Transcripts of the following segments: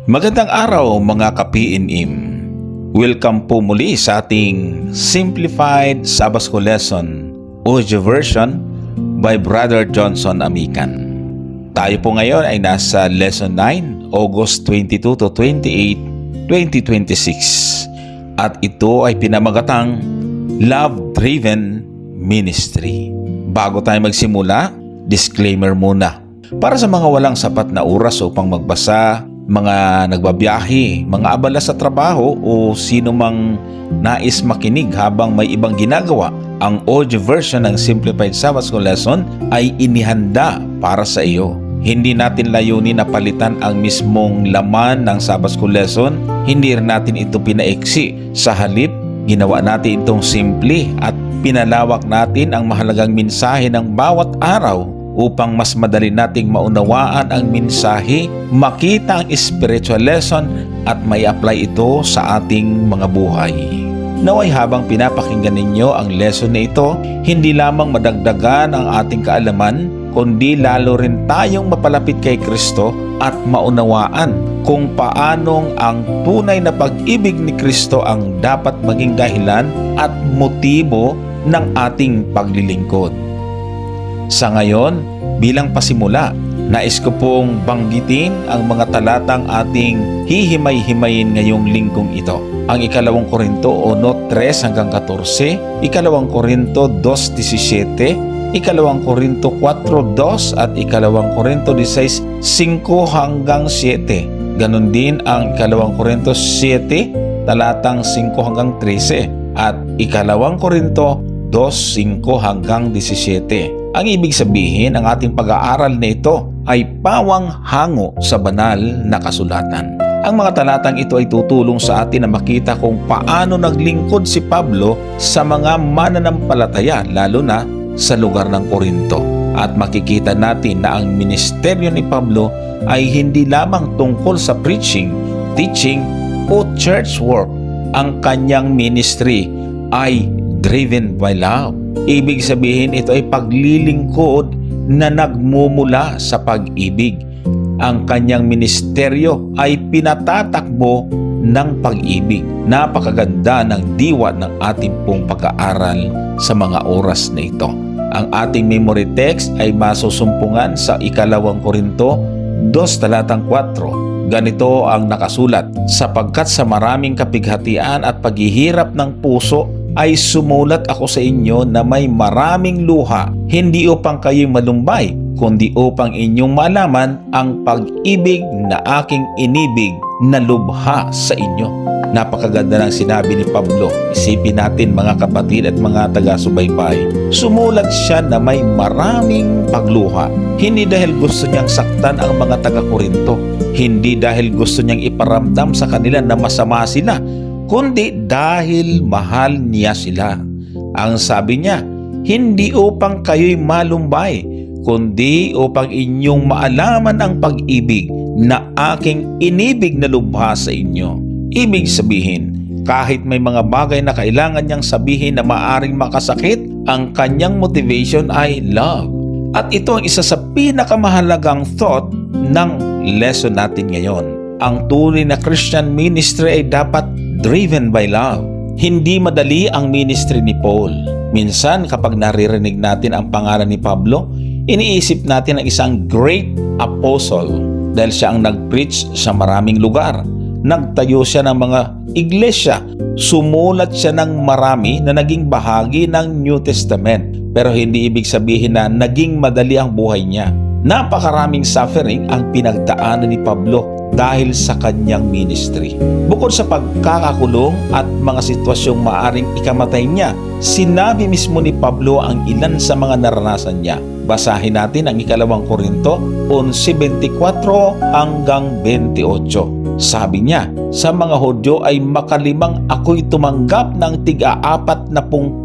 Magandang araw mga ka-PNM. Welcome po muli sa ating Simplified Sabbath School Lesson audio version by Brother Johnson Amican. Tayo po ngayon ay nasa Lesson 9, August 22 to 28, 2026. At ito ay pinamagatang Love-Driven Ministry. Bago tayo magsimula, disclaimer muna. Para sa mga walang sapat na oras upang magbasa, mga nagbabiyahe, mga abala sa trabaho o sino mang nais makinig habang may ibang ginagawa, ang audio version ng Simplified Sabbath School Lesson ay inihanda para sa iyo. Hindi natin layunin na palitan ang mismong laman ng Sabbath School Lesson, hindi rin natin ito pinaiksi. Sa halip, ginawa natin itong simple at pinalawak natin ang mahalagang mensahe ng bawat araw upang mas madali nating maunawaan ang mensahe, makita ang spiritual lesson at may apply ito sa ating mga buhay. Naway habang pinapakinggan ninyo ang lesson na ito, hindi lamang madagdagan ang ating kaalaman, kundi lalo rin tayong mapalapit kay Kristo at maunawaan kung paanong ang tunay na pag-ibig ni Kristo ang dapat maging dahilan at motibo ng ating paglilingkod. Sa ngayon, bilang pasimula, nais ko pong banggitin ang mga talatang ating hihimay-himayin ngayong linggong ito. Ang 2 Korinto 1:3 hanggang 14, 2 Korinto 2:17, 2 Korinto 4:2 at 2 Korinto 16:5 hanggang 7. Ganon din ang 2 Korinto 7, talatang 5 hanggang 13 at 2 Korinto 2:5 hanggang 17. Ang ibig sabihin, ang ating pag-aaral na ito ay pawang hango sa banal na kasulatan. Ang mga talatang ito ay tutulong sa atin na makita kung paano naglingkod si Pablo sa mga mananampalataya, lalo na sa lugar ng Korinto. At makikita natin na ang ministeryo ni Pablo ay hindi lamang tungkol sa preaching, teaching o church work. Ang kanyang ministry ay driven by love. Ibig sabihin, ito ay paglilingkod na nagmumula sa pag-ibig. Ang kanyang ministeryo ay pinatatakbo ng pag-ibig. Napakaganda ng diwa ng ating pong pag-aaral sa mga oras na ito. Ang ating memory text ay masusumpungan sa 2 Korinto 2 talatang 4. Ganito ang nakasulat, sapagkat sa maraming kapighatian at paghihirap ng puso ay sumulat ako sa inyo na may maraming luha, hindi upang kayo'y malumbay, kundi upang inyong malaman ang pag-ibig na aking inibig na lubha sa inyo. Napakaganda ng sinabi ni Pablo. Isipin natin mga kapatid at mga taga-subaybay. Sumulat siya na may maraming pagluha. Hindi dahil gusto niyang saktan ang mga taga-Korinto. Hindi dahil gusto niyang iparamdam sa kanila na masama sila, kundi dahil mahal niya sila. Ang sabi niya, hindi upang kayo'y malumbay, kundi upang inyong maalaman ang pag-ibig na aking inibig na lubha sa inyo. Ibig sabihin, kahit may mga bagay na kailangan niyang sabihin na maaring makasakit, ang kanyang motivation ay love. At ito ang isa sa pinakamahalagang thought ng lesson natin ngayon. Ang tunay na Christian ministry ay dapat driven by love. Hindi madali ang ministry ni Paul. Minsan kapag naririnig natin ang pangalan ni Pablo, iniisip natin ang isang great apostle dahil siya ang nag-preach sa maraming lugar. Nagtayo siya ng mga iglesia. Sumulat siya ng marami na naging bahagi ng New Testament. Pero hindi ibig sabihin na naging madali ang buhay niya. Napakaraming suffering ang pinagdaanan ni Pablo dahil sa kanyang ministry. Bukod sa pagkakakulong at mga sitwasyong maaring ikamatay niya, sinabi mismo ni Pablo ang ilan sa mga naranasan niya. Basahin natin ang 2 Korinto 11:24 hanggang 28. Sabi niya, sa mga Hudyo ay makalimang ako'y tumanggap ng tig-40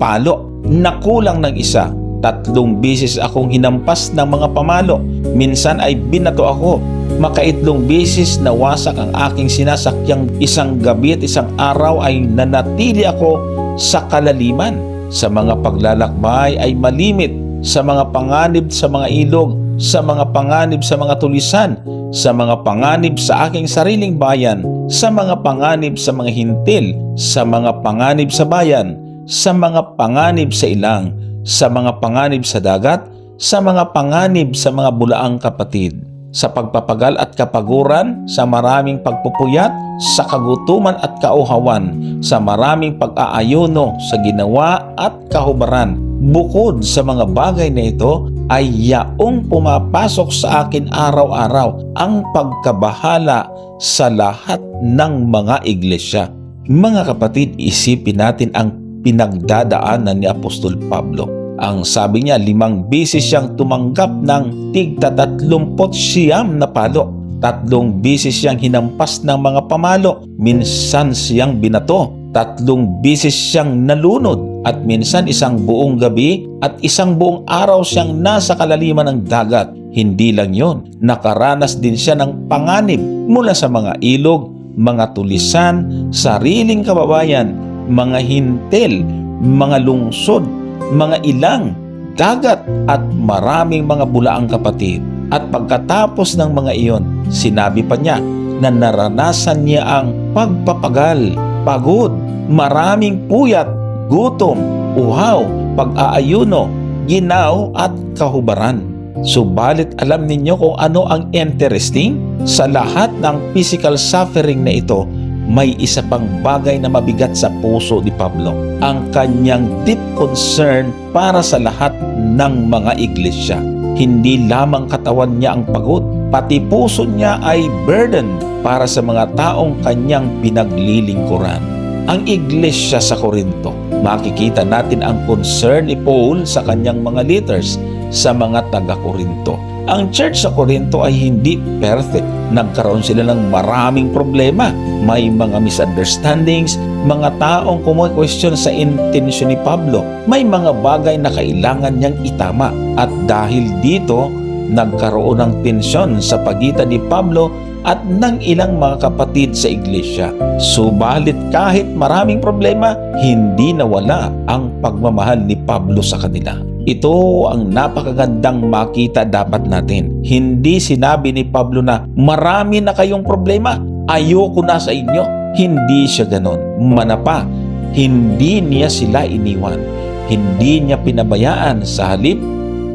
palo, nakulang ng isa. 3 beses akong hinampas ng mga pamalo. Minsan ay binato ako. Makaitlong beses nawasak ang aking sinasakyang. Isang gabi at isang araw ay nanatili ako sa kalaliman. Sa mga paglalakbay ay malimit. Sa mga panganib sa mga ilog sa mga panganib sa mga tulisan, sa mga panganib sa aking sariling bayan, sa mga panganib sa mga hintil, sa mga panganib sa bayan, sa mga panganib sa ilang, sa mga panganib sa dagat, sa mga panganib sa mga bulaang kapatid, sa pagpapagal at kapaguran, sa maraming pagpupuyat, sa kagutuman at kauhawan, sa maraming pag-aayuno, sa ginawa at kahubaran. Bukod sa mga bagay na ito, ay yaong pumapasok sa akin araw-araw ang pagkabahala sa lahat ng mga iglesia. Mga kapatid, isipin natin ang pinagdadaanan ni Apostol Pablo. Ang sabi niya, 5 beses siyang tumanggap ng tigta 39 na palo. 3 beses siyang hinampas ng mga pamalo. Minsan siyang binato. 3 beses siyang nalunod. At minsan 1 buong gabi at 1 buong araw siyang nasa kalaliman ng dagat. Hindi lang yon, nakaranas din siya ng panganib mula sa mga ilog, mga tulisan, sariling kababayan, mga hintil, mga lungsod, mga ilang, dagat at maraming mga bulaang kapatid. At pagkatapos ng mga iyon, sinabi pa niya na naranasan niya ang pagpapagal, pagod, maraming puyat, gutom, uhaw, pag-aayuno, ginaw at kahubaran. Subalit alam ninyo kung ano ang interesting? Sa lahat ng physical suffering na ito, may isa pang bagay na mabigat sa puso ni Pablo, ang kanyang deep concern para sa lahat ng mga iglesia. Hindi lamang katawan niya ang pagod, pati puso niya ay burden para sa mga taong kanyang pinaglilingkuran. Ang iglesia sa Korinto, makikita natin ang concern ni Paul sa kanyang mga leaders sa mga taga-Korinto. Ang church sa Korinto ay hindi perfect. Nagkaroon sila ng maraming problema. May mga misunderstandings, mga taong kumu-question sa intensyon ni Pablo. May mga bagay na kailangan niyang itama. At dahil dito, nagkaroon ng tensyon sa pagitan ni Pablo at ng ilang mga kapatid sa iglesia. Subalit kahit maraming problema, hindi nawala ang pagmamahal ni Pablo sa kanila. Ito ang napakagandang makita dapat natin. Hindi sinabi ni Pablo na marami na kayong problema, ayoko na sa inyo. Hindi siya ganon. Manapa, hindi niya sila iniwan. Hindi niya pinabayaan. Sa halip,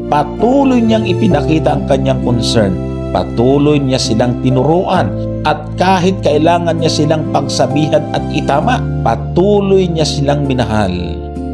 patuloy niyang ipinakita ang kanyang concern. Patuloy niya silang tinuruan. At kahit kailangan niya silang pagsabihan at itama, patuloy niya silang minahal.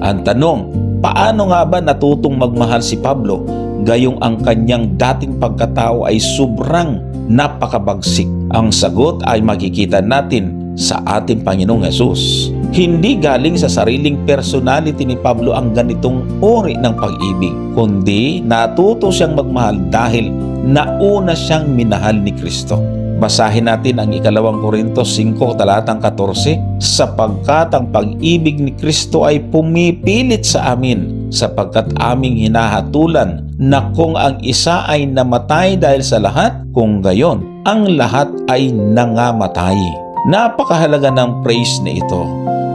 Ang tanong, paano nga ba natutong magmahal si Pablo gayong ang kanyang dating pagkatao ay sobrang napakabagsik? Ang sagot ay makikita natin sa ating Panginoong Hesus. Hindi galing sa sariling personality ni Pablo ang ganitong uri ng pag-ibig, kundi natuto siyang magmahal dahil nauna siyang minahal ni Kristo. Basahin natin ang 2 Korintos 5 talatang 14, sapagkat ang pag-ibig ni Kristo ay pumipilit sa amin, sapagkat aming hinahatulan na kung ang isa ay namatay dahil sa lahat, kung gayon, ang lahat ay nangamatay. Napakahalaga ng praise na ito.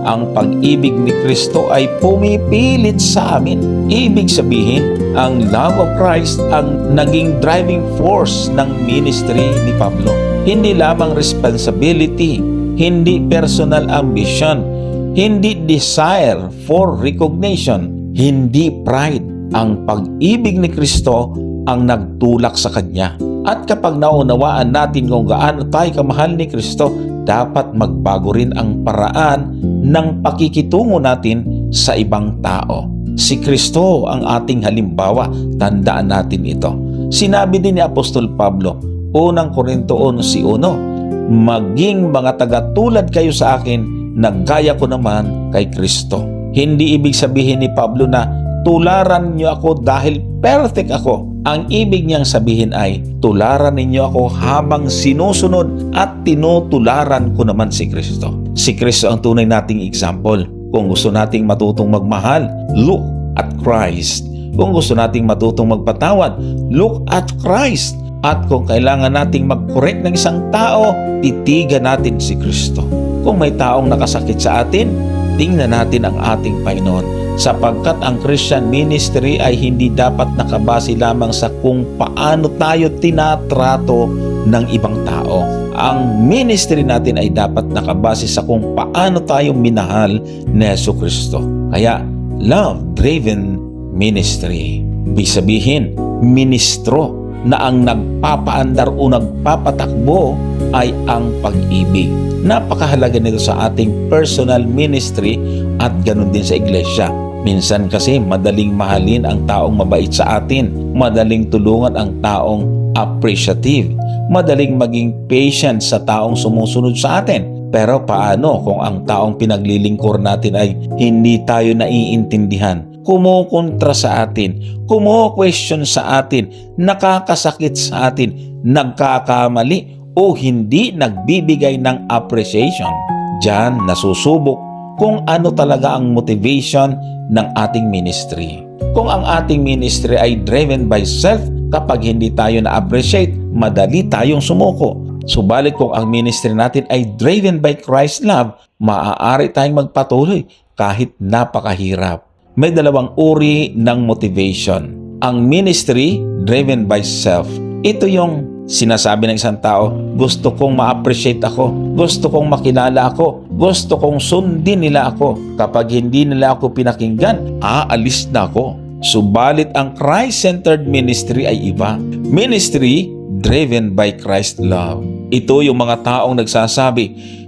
Ang pag-ibig ni Kristo ay pumipilit sa amin. Ibig sabihin, ang love of Christ ang naging driving force ng ministry ni Pablo. Hindi lamang responsibility, hindi personal ambition, hindi desire for recognition, hindi pride. Ang pag-ibig ni Kristo ang nagtulak sa Kanya. At kapag naunawaan natin kung gaano tayo kamahal ni Kristo, dapat magbago rin ang paraan ng pakikitungo natin sa ibang tao. Si Kristo ang ating halimbawa, tandaan natin ito. Sinabi din ni Apostol Pablo, unang Korinto 11:1, maging mga tagatulad kayo sa akin na gaya ko naman kay Kristo. Hindi ibig sabihin ni Pablo na tularan niyo ako dahil perfect ako. Ang ibig niyang sabihin ay tularan ninyo ako habang sinusunod at tinutularan ko naman si Kristo. Si Kristo ang tunay nating example. Kung gusto nating matutong magmahal, look at Christ. Kung gusto nating matutong magpatawad, look at Christ. At kung kailangan nating mag-correct ng isang tao, titigan natin si Kristo. Kung may taong nakasakit sa atin, tingnan natin ang ating Panginoon. sapagkat ang Christian ministry ay hindi dapat nakabase lamang sa kung paano tayo tinatrato ng ibang tao. Ang ministry natin ay dapat nakabase sa kung paano tayo minahal ni Jesucristo. Kaya, love-driven ministry. Ibig sabihin, ministro na ang nagpapaandar o nagpapatakbo ay ang pag-ibig. Napakahalaga nito sa ating personal ministry at ganun din sa iglesia. Minsan kasi madaling mahalin ang taong mabait sa atin, madaling tulungan ang taong appreciative, madaling maging patient sa taong sumusunod sa atin. Pero paano kung ang taong pinaglilingkor natin ay hindi tayo naiintindihan, kumukontra sa atin, kumu-question sa atin, nakakasakit sa atin, nagkakamali o hindi nagbibigay ng appreciation? Diyan nasusubok kung ano talaga ang motivation ng ating ministry. Kung ang ating ministry ay driven by self, kapag hindi tayo na-appreciate, madali tayong sumuko. Subalit kung ang ministry natin ay driven by Christ's love, maaari tayong magpatuloy kahit napakahirap. May dalawang uri ng motivation. Ang ministry driven by self. Ito yung sinasabi ng isang tao, gusto kong ma-appreciate ako, gusto kong makilala ako, gusto kong sundin nila ako. Kapag hindi nila ako pinakinggan, aalis na ako. Subalit ang Christ-centered ministry ay iba. Ministry driven by Christ's love. Ito yung mga taong nagsasabi,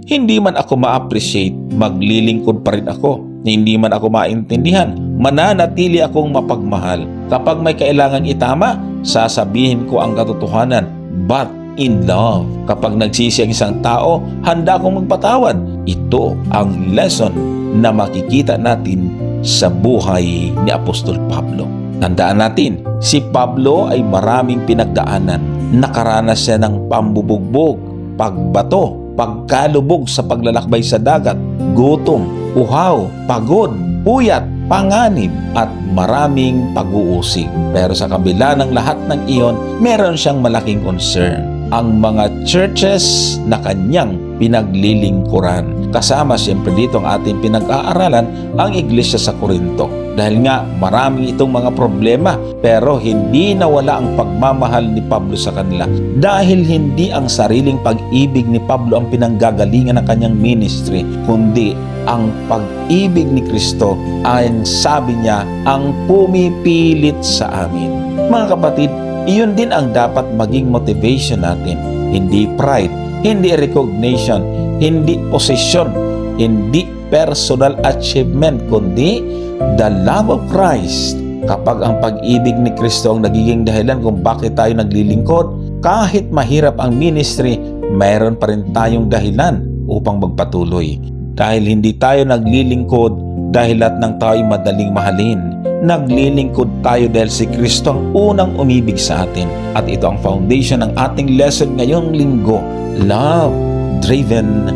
hindi man ako ma-appreciate, maglilingkod pa rin ako. Hindi man ako maintindihan, mananatili akong mapagmahal. Kapag may kailangan itama, sasabihin ko ang katotohanan, but in love. Kapag nagsisi ang isang tao, handa akong magpatawad. Ito ang lesson na makikita natin sa buhay ni Apostol Pablo. Tandaan natin, si Pablo ay maraming pinagdaanan. Nakaranas siya ng pambubugbog, pagbato, pagkalubog sa paglalakbay sa dagat, gutom, uhaw, pagod, puyat, panganib at maraming pag-uusig. Pero sa kabila ng lahat ng iyon, meron siyang malaking concern. Ang mga churches na kanyang pinaglilingkuran. Kasama siyempre dito ang ating pinag-aaralan, ang iglesia sa Corinto. Dahil nga maraming itong mga problema, pero hindi nawala ang pagmamahal ni Pablo sa kanila. Dahil hindi ang sariling pag-ibig ni Pablo ang pinanggagalingan ng kanyang ministry, kundi ang pag-ibig ni Kristo ay, sabi niya, ang pumipilit sa amin. Mga kapatid, iyon din ang dapat maging motivation natin. Hindi pride, hindi recognition, hindi possession, hindi personal achievement, kundi the love of Christ. Kapag ang pag-ibig ni Kristo ang nagiging dahilan kung bakit tayo naglilingkod, kahit mahirap ang ministry, mayroon pa rin tayong dahilan upang magpatuloy. Dahil hindi tayo naglilingkod dahil lahat ng tayo madaling mahalin. Naglilingkod tayo dahil si Kristo ang unang umibig sa atin. At ito ang foundation ng ating lesson ngayong linggo, love-driven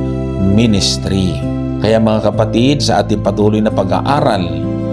ministry. Kaya mga kapatid, sa ating patuloy na pag-aaral,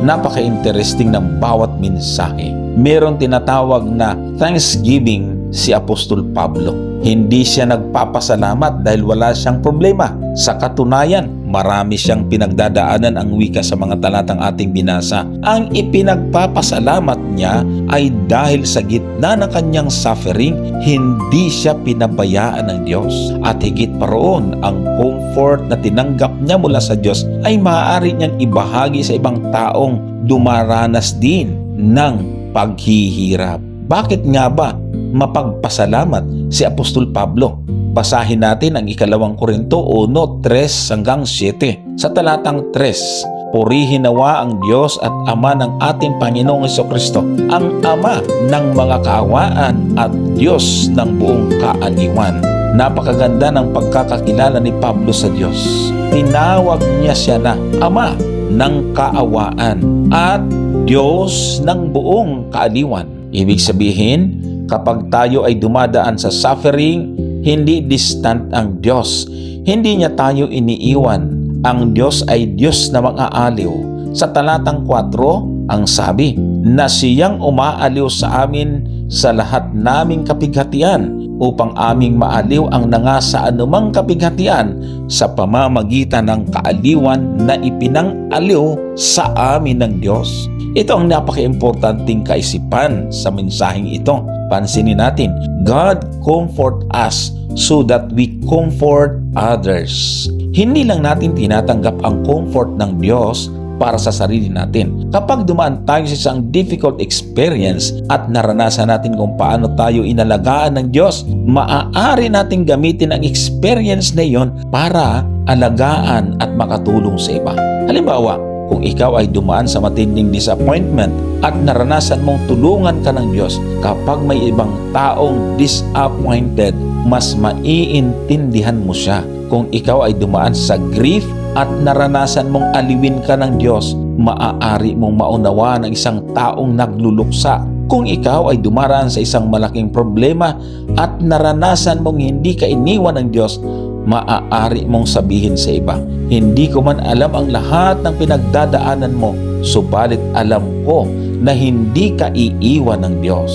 napaka-interesting ng bawat mensahe. Merong tinatawag na thanksgiving si Apostol Pablo. Hindi siya nagpapasalamat dahil wala siyang problema. Sa katunayan, marami siyang pinagdadaanan ang wika sa mga talatang ating binasa. Ang ipinagpapasalamat niya ay dahil sa gitna ng kanyang suffering, hindi siya pinabayaan ng Diyos. At higit pa roon, ang comfort na tinanggap niya mula sa Diyos ay maaari niyang ibahagi sa ibang taong dumaranas din ng paghihirap. Bakit nga ba mapagpasalamat si Apostol Pablo? Basahin natin ang 2 Korinto 1:3-7. Sa talatang 3, purihin nawa ang Diyos at Ama ng ating Panginoong Jesucristo, ang Ama ng mga kaawaan at Diyos ng buong kaaliwan. Napakaganda ng pagkakakilala ni Pablo sa Diyos. Tinawag niya siya na Ama ng kaawaan at Diyos ng buong kaaliwan. Ibig sabihin, kapag tayo ay dumadaan sa suffering, hindi distant ang Diyos. Hindi niya tayo iniiwan. Ang Diyos ay Diyos na mang-aaliw. Sa talatang 4, ang sabi, na siyang umaaliw sa amin sa lahat naming kapighatian. upang aming maaliw ang nangasa anumang kapighatian sa pamamagitan ng kaaliwan na ipinang-aliw sa amin ng Diyos. Ito ang napaka-importanting kaisipan sa mensaheng ito. Pansinin natin, God comfort us so that we comfort others. Hindi lang natin tinatanggap ang comfort ng Diyos para sa sarili natin. Kapag dumaan tayo sa isang difficult experience at naranasan natin kung paano tayo inalagaan ng Diyos, maaari natin gamitin ang experience na iyon para alagaan at makatulong sa iba. Halimbawa, kung ikaw ay dumaan sa matinding disappointment at naranasan mong tulungan ka ng Diyos, kapag may ibang taong disappointed, mas maiintindihan mo siya. Kung ikaw ay dumaan sa grief at naranasan mong aliwin ka ng Diyos, maaari mong maunawa ng isang taong nagluluksa. Kung ikaw ay dumaraan sa isang malaking problema at naranasan mong hindi ka iniwan ng Diyos, maaari mong sabihin sa iba, hindi ko man alam ang lahat ng pinagdadaanan mo, subalit alam ko na hindi ka iiwan ng Diyos.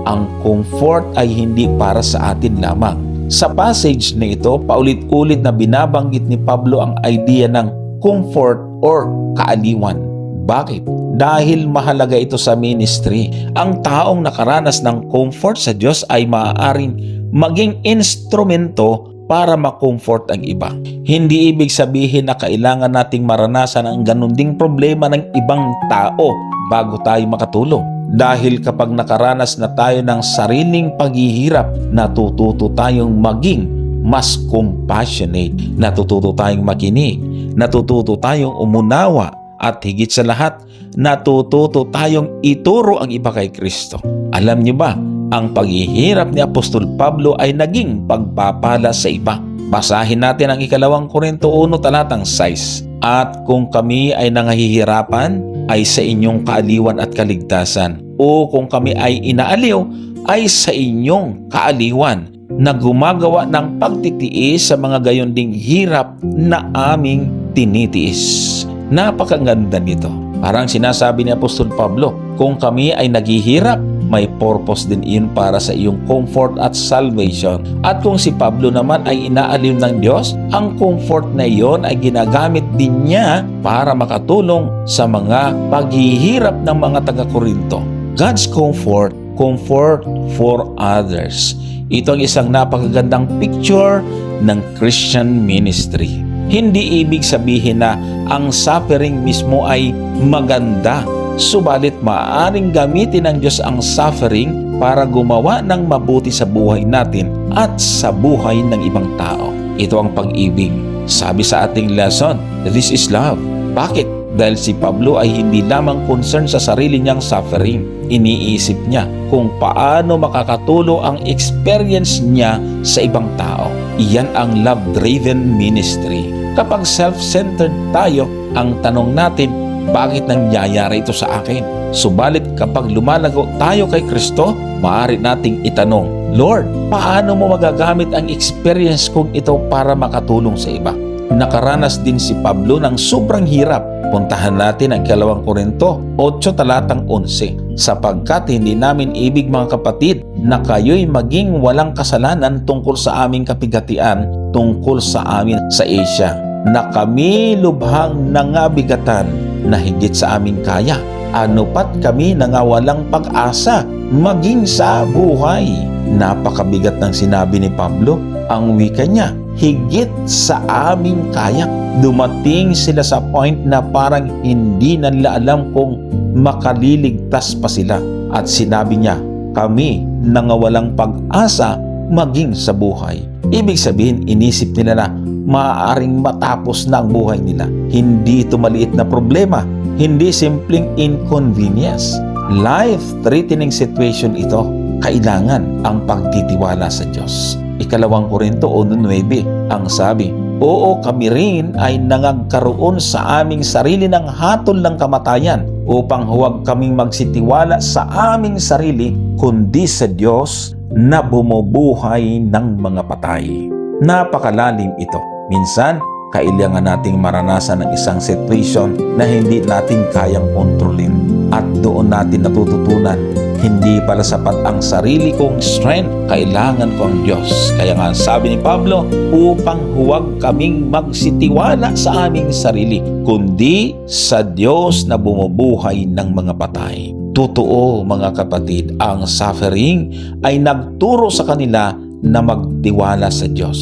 Ang comfort ay hindi para sa atin lamang. Sa passage na ito, paulit-ulit na binabanggit ni Pablo ang idea ng comfort or kaaliwan. Bakit? Dahil mahalaga ito sa ministry. Ang taong nakaranas ng comfort sa Diyos ay maaaring maging instrumento para ma-comfort ang iba. Hindi ibig sabihin na kailangan nating maranasan ang ganun ding problema ng ibang tao bago tayo makatulong. Dahil kapag nakaranas na tayo ng sariling paghihirap, natututo tayong maging mas compassionate, natututo tayong makinig, natututo tayong umunawa, at higit sa lahat, natututo tayong ituro ang iba kay Kristo. Alam niyo ba, ang paghihirap ni Apostol Pablo ay naging pagpapala sa iba. Basahin natin ang 2 Korinto 1 talatang 6. At kung kami ay nangahihirapan, ay sa inyong kaaliwan at kaligtasan. O kung kami ay inaaliw, ay sa inyong kaaliwan na gumagawa ng pagtitiis sa mga gayon ding hirap na aming tinitiis. Napakaganda nito. Parang sinasabi ni Apostol Pablo, kung kami ay naghihirap, may purpose din iyon para sa iyong comfort at salvation. At kung si Pablo naman ay inaaliw ng Diyos, ang comfort na iyon ay ginagamit din niya para makatulong sa mga paghihirap ng mga taga-Korinto. God's comfort, comfort for others. Ito ang isang napakagandang picture ng Christian ministry. Hindi ibig sabihin na ang suffering mismo ay maganda. Subalit maaaring gamitin ng Diyos ang suffering para gumawa ng mabuti sa buhay natin at sa buhay ng ibang tao. Ito ang pag-ibig. Sabi sa ating lesson, this is love. Bakit? Dahil si Pablo ay hindi lamang concerned sa sarili niyang suffering. Iniisip niya kung paano makakatulong ang experience niya sa ibang tao. Iyan ang love-driven ministry. Kapag self-centered tayo, ang tanong natin, bakit nangyayari ito sa akin? Subalit kapag lumalago tayo kay Kristo, maaari nating itanong, Lord, paano mo magagamit ang experience kong ito para makatulong sa iba? Nakaranas din si Pablo ng sobrang hirap. Puntahan natin ang 2 Korinto 8 talatang 11. Sapagkat hindi namin ibig mga kapatid na kayo'y maging walang kasalanan tungkol sa aming kapighatian tungkol sa amin sa Asia, na kami lubhang nangabigatan na higit sa aming kaya. Ano pat kami nangawalang pag-asa maging sa buhay. Napakabigat ng sinabi ni Pablo. Ang wika niya, higit sa aming kaya. Dumating sila sa point na parang hindi na nila alam kung makaliligtas pa sila. At sinabi niya, kami nangawalang pag-asa maging sa buhay. Ibig sabihin, inisip nila na maaaring matapos na ang buhay nila. Hindi ito maliit na problema. Hindi simpleng inconvenience. Life-threatening situation ito. Kailangan ang pagtitiwala sa Diyos. 2 Korinto 1:9 ang sabi, oo, kami rin ay nangagkaroon sa aming sarili ng hatol ng kamatayan upang huwag kaming magsitiwala sa aming sarili kundi sa Diyos na bumubuhay ng mga patay. Napakalalim ito. Minsan, kailangan nating maranasan ng isang situation na hindi natin kayang kontrolin. At doon natin natututunan, Hindi pala sapat ang sarili kong strength. Kailangan ko ang Diyos. Kaya nga sabi ni Pablo, upang huwag kaming magsitiwala sa aming sarili, kundi sa Diyos na bumubuhay ng mga patay. Totoo mga kapatid, ang suffering ay nagturo sa kanila na magtiwala sa Diyos.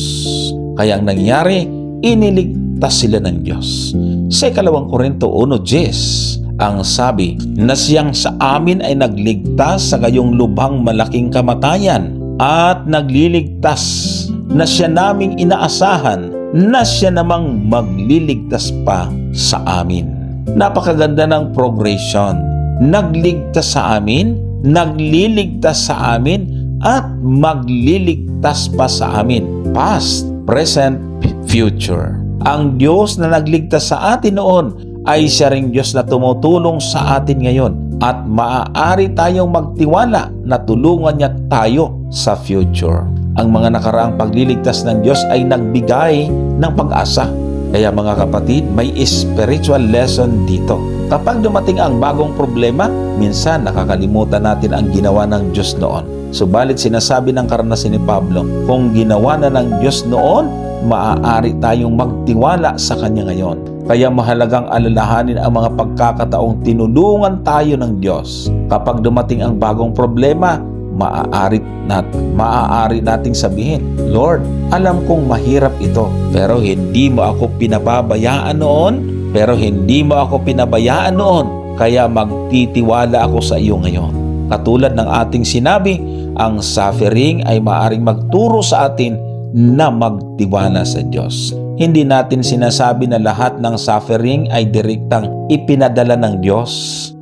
Kaya ang nangyari, iniligtas sila ng Diyos. Sa 2 Korinto 1:10, ang sabi na siyang sa amin ay nagligtas sa gayong lubhang malaking kamatayan at nagliligtas na siya naming inaasahan na siya namang magliligtas pa sa amin. Napakaganda ng progression. Nagligtas sa amin, nagliligtas sa amin, at magliligtas pa sa amin. Past, present, future. Ang Diyos na nagligtas sa atin noon ay siya ring Diyos na tumutulong sa atin ngayon, at maaari tayong magtiwala na tulungan niya tayo sa future. Ang mga nakaraang pagliligtas ng Diyos ay nagbigay ng pag-asa. Kaya mga kapatid, may spiritual lesson dito. Kapag dumating ang bagong problema, minsan nakakalimutan natin ang ginawa ng Diyos noon. Subalit sinasabi ng karanasan ni Pablo, kung ginawa na ng Diyos noon, maaari tayong magtiwala sa Kanya ngayon. Kaya mahalagang alalahanin ang mga pagkakataong tinulungan tayo ng Diyos. Kapag dumating ang bagong problema, maaari nating sabihin, Lord, alam kong mahirap ito, pero hindi mo ako pinababayaan noon, kaya magtitiwala ako sa iyo ngayon. Katulad ng ating sinabi, ang suffering ay maaaring magturo sa atin na magtiwala sa Diyos. Hindi natin sinasabi na lahat ng suffering ay direktang ipinadala ng Diyos.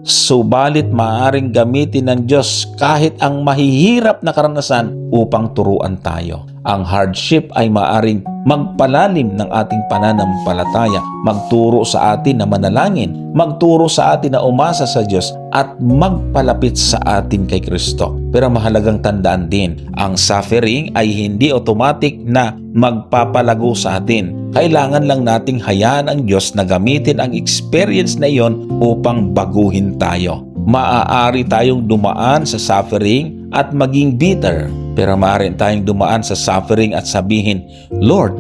Subalit maaaring gamitin ng Diyos kahit ang mahihirap na karanasan upang turuan tayo. Ang hardship ay maaaring magpalalim ng ating pananampalataya, magturo sa atin na manalangin, magturo sa atin na umasa sa Diyos, at magpalapit sa atin kay Kristo. Pero mahalagang tandaan din, ang suffering ay hindi automatic na magpapalago sa atin. Kailangan lang nating hayaan ang Diyos na gamitin ang experience na iyon upang baguhin tayo. Maaari tayong dumaan sa suffering at maging bitter, pero maaari tayong dumaan sa suffering at sabihin, Lord,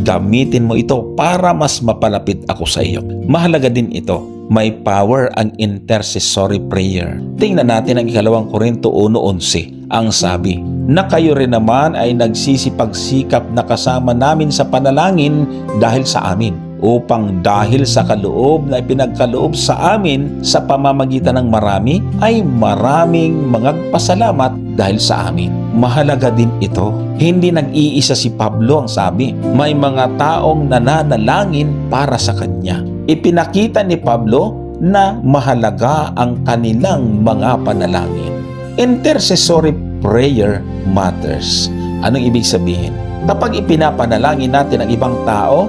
gamitin mo ito para mas mapalapit ako sa iyo. Mahalaga din ito. May power ang intercessory prayer. Tingnan natin ang 2 Korinto 1:11. Ang sabi, na kayo rin naman ay nagsisipagsikap na kasama namin sa panalangin dahil sa amin, upang dahil sa kaloob na ipinagkaloob sa amin sa pamamagitan ng marami, ay maraming magpasalamat dahil sa amin. Mahalaga din ito. Hindi nag-iisa si Pablo ang sabi. May mga taong nananalangin para sa kanya. Ipinakita ni Pablo na mahalaga ang kanilang mga panalangin. Intercessory prayer matters. Anong ibig sabihin? Kapag ipinapanalangin natin ang ibang tao,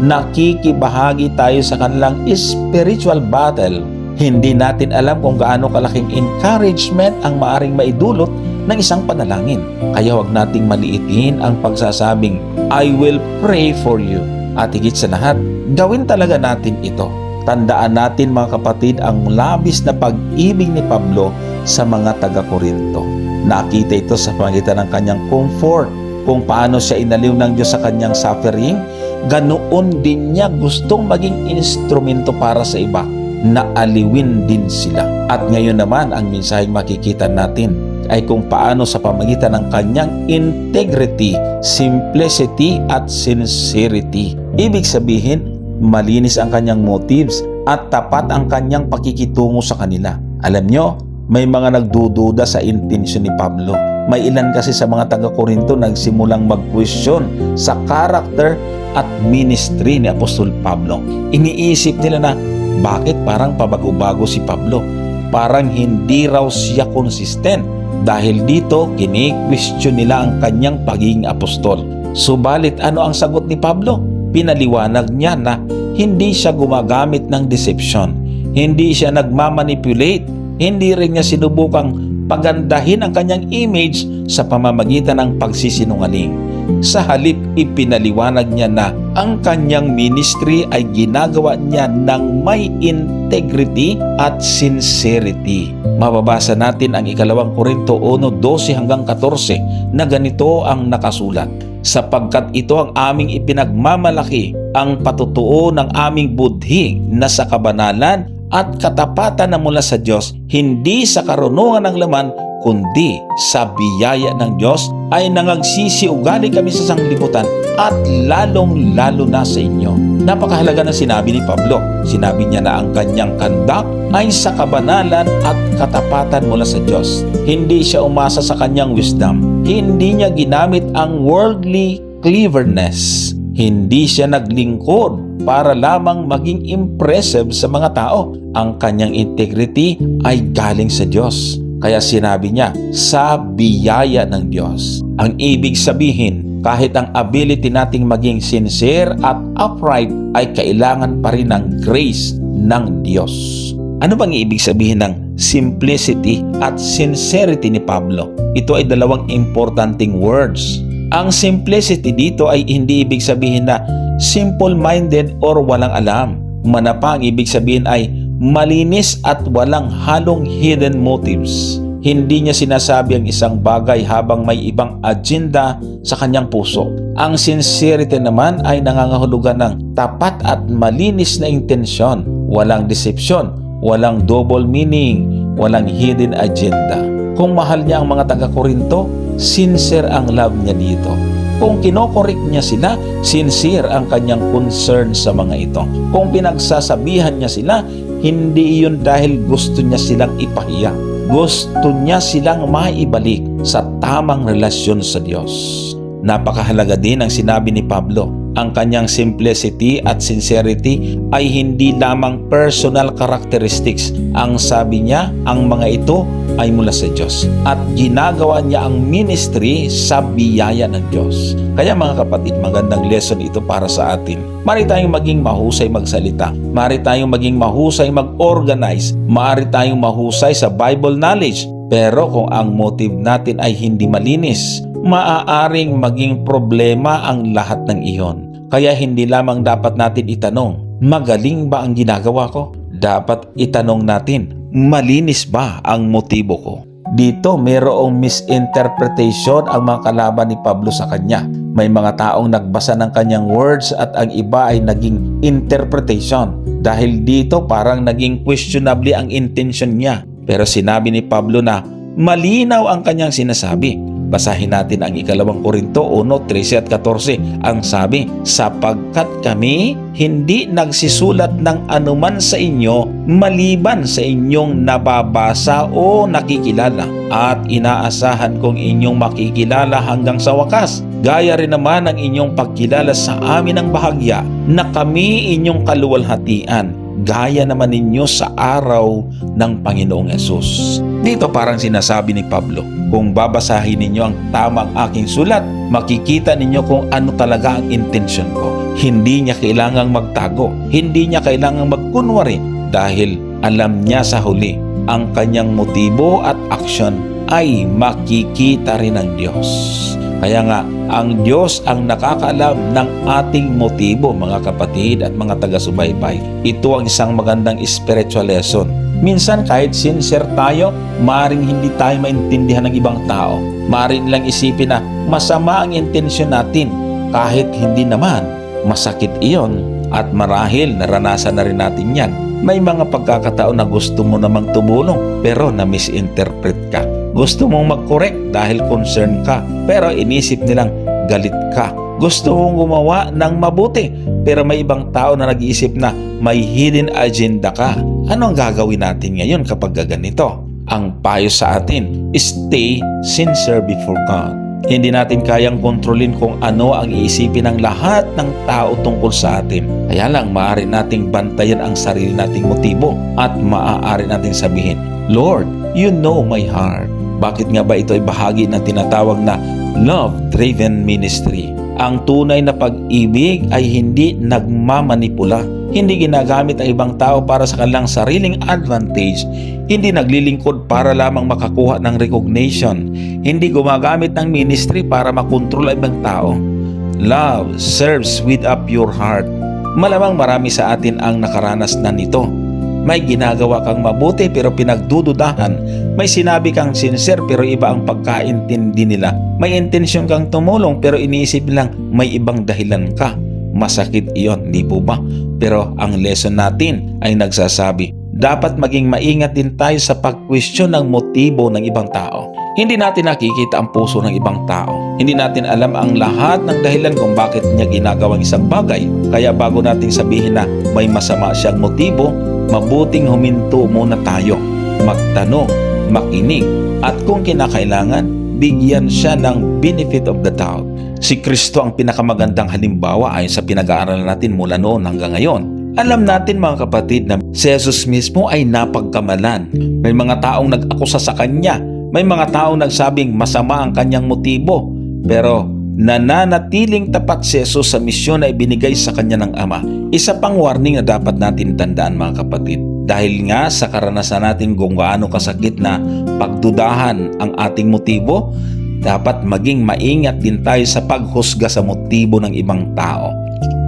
nakikibahagi tayo sa kanilang spiritual battle. Hindi natin alam kung gaano kalaking encouragement ang maaring maidulot ng isang panalangin. Kaya huwag nating maliitin ang pagsasabing, I will pray for you. At higit sa lahat, gawin talaga natin ito. Tandaan natin mga kapatid ang labis na pag-ibig ni Pablo sa mga taga-Korinto. Nakita ito sa pamagitan ng kanyang comfort, kung paano siya inaliw ng Diyos sa kanyang suffering. Ganoon din niya gustong maging instrumento para sa iba, na aliwin din sila. At ngayon naman ang mensaheng makikita natin ay kung paano sa pamagitan ng kanyang integrity, simplicity at sincerity. Ibig sabihin, malinis ang kanyang motives at tapat ang kanyang pakikitungo sa kanila. Alam nyo, may mga nagdududa sa intensyon ni Pablo. May ilan kasi sa mga taga-Korinto nagsimulang mag-question sa character at ministry ni Apostol Pablo. Iniisip nila na bakit parang pabago-bago si Pablo? Parang hindi raw siya consistent. Dahil dito, kini-question nila ang kanyang pagiging apostol. Subalit ano ang sagot ni Pablo? Pinaliwanag niya na hindi siya gumagamit ng deception. Hindi siya nagmamanipulate. Hindi rin niya sinubukang pagandahin ang kanyang image sa pamamagitan ng pagsisinungaling. Sa halip, ipinaliwanag niya na ang kanyang ministry ay ginagawa niya ng may integrity at sincerity. Mababasa natin ang 2 Korinto 1:12 hanggang 14 na ganito ang nakasulat. Sapagkat ito ang aming ipinagmamalaki, ang patutuo ng aming budhi na sa kabanalan at katapatan na mula sa Diyos, hindi sa karunungan ng laman, kundi sa biyaya ng Diyos ay nangagsisiugali kami sa sanglibutan at lalong-lalo na sa inyo. Napakahalaga na sinabi ni Pablo. Sinabi niya na ang kanyang conduct ay sa kabanalan at katapatan mula sa Diyos. Hindi siya umasa sa kanyang wisdom. Hindi niya ginamit ang worldly cleverness. Hindi siya naglingkod para lamang maging impressive sa mga tao. Ang kanyang integrity ay galing sa Diyos. Kaya sinabi niya, sa biyaya ng Diyos. Ang ibig sabihin, kahit ang ability nating maging sincere at upright ay kailangan pa rin ng grace ng Diyos. Ano bang ibig sabihin ng simplicity at sincerity ni Pablo? Ito ay dalawang importanteng words. Ang simplicity dito ay hindi ibig sabihin na simple-minded or walang alam. Manapa ang ibig sabihin ay malinis at walang halong hidden motives. Hindi niya sinasabi ang isang bagay habang may ibang agenda sa kanyang puso. Ang sincerity naman ay nangangahulugan ng tapat at malinis na intensyon. Walang deception, walang double meaning, walang hidden agenda. Kung mahal niya ang mga taga-Korinto, sincere ang love niya dito. Kung kinokorek niya sila, sincere ang kanyang concern sa mga ito. Kung pinagsasabihan niya sila, hindi iyon dahil gusto niya silang ipahiya. Gusto niya silang maibalik sa tamang relasyon sa Diyos. Napakahalaga din ang sinabi ni Pablo. Ang kanyang simplicity at sincerity ay hindi lamang personal characteristics. Ang sabi niya, ang mga ito ay mula sa Diyos. At ginagawa niya ang ministry sa biyaya ng Diyos. Kaya mga kapatid, magandang lesson ito para sa atin. Mari tayong maging mahusay magsalita. Mari tayong maging mahusay mag-organize. Mari tayong mahusay sa Bible knowledge. Pero kung ang motive natin ay hindi malinis, maaaring maging problema ang lahat ng iyon. Kaya hindi lamang dapat natin itanong, magaling ba ang ginagawa ko? Dapat itanong natin, malinis ba ang motibo ko? Dito mayroong misinterpretation ang mga kalaban ni Pablo sa kanya. May mga taong nagbasa ng kanyang words at ang iba ay naging interpretation. Dahil dito parang naging questionable ang intention niya. Pero sinabi ni Pablo na malinaw ang kanyang sinasabi. Basahin natin ang 2 Korinto 1:13 at 14. Ang sabi, sapagkat kami hindi nagsisulat ng anuman sa inyo maliban sa inyong nababasa o nakikilala at inaasahan kong inyong makikilala hanggang sa wakas. Gaya rin naman ang inyong pagkilala sa amin ng bahagya na kami inyong kaluwalhatian. Gaya naman ninyo sa araw ng Panginoong Yesus. Dito parang sinasabi ni Pablo, kung babasahin ninyo ang tamang aking sulat, makikita ninyo kung ano talaga ang intention ko. Hindi niya kailangang magtago, hindi niya kailangang magkunwari dahil alam niya sa huli ang kanyang motibo at aksyon ay makikita rin ng Diyos. Kaya nga, ang Diyos ang nakakaalam ng ating motibo, mga kapatid at mga taga-subaybay. Ito ang isang magandang spiritual lesson. Minsan kahit sincere tayo, maaaring hindi tayo maintindihan ng ibang tao. Maaaring nilang isipin na masama ang intensyon natin kahit hindi naman masakit iyon at marahil naranasan na rin natin yan. May mga pagkakataon na gusto mo namang tumulong pero na-misinterpret ka. Gusto mong mag-correct dahil concern ka pero inisip nilang galit ka. Gusto mong gumawa ng mabuti pero may ibang tao na nag-iisip na may hidden agenda ka. Ano ang gagawin natin ngayon kapag ganito? Ang payo sa atin, stay sincere before God. Hindi natin kayang kontrolin kung ano ang iisipin ng lahat ng tao tungkol sa atin. Kaya lang maaari nating bantayan ang sarili nating motibo at maaari nating sabihin, Lord, you know my heart. Bakit nga ba ito ay bahagi ng tinatawag na love-driven ministry? Ang tunay na pag-ibig ay hindi nagmamanipula. Hindi ginagamit ang ibang tao para sa kanilang sariling advantage. Hindi naglilingkod para lamang makakuha ng recognition. Hindi gumagamit ng ministry para makontrol ang ibang tao. Love serves with a pure heart. Malamang marami sa atin ang nakaranas na nito. May ginagawa kang mabuti pero pinagdududahan. May sinabi kang sincere pero iba ang pagkaintindi nila. May intensyon kang tumulong pero iniisip lang may ibang dahilan ka. Masakit iyon, di po ba? Pero ang lesson natin ay nagsasabi, dapat maging maingat din tayo sa pag-question ng motibo ng ibang tao. Hindi natin nakikita ang puso ng ibang tao. Hindi natin alam ang lahat ng dahilan kung bakit niya ginagawang isang bagay. Kaya bago natin sabihin na may masama siyang motibo, mabuting huminto muna tayo. Magtanong, makinig, at kung kinakailangan, bigyan siya ng benefit of the doubt. Si Kristo ang pinakamagandang halimbawa ayon sa pinag-aaralan natin mula noon hanggang ngayon. Alam natin mga kapatid na si Jesus mismo ay napagkamalan. May mga taong nag-akusa sa kanya. May mga taong nagsabing masama ang kanyang motibo. Pero nananatiling tapat si Jesus sa misyon na ibinigay sa kanya ng Ama. Isa pang warning na dapat natin tandaan mga kapatid. Dahil nga sa karanasan natin kung gaano kasakit na pagdudahan ang ating motibo, dapat maging maingat din tayo sa paghusga sa motibo ng ibang tao.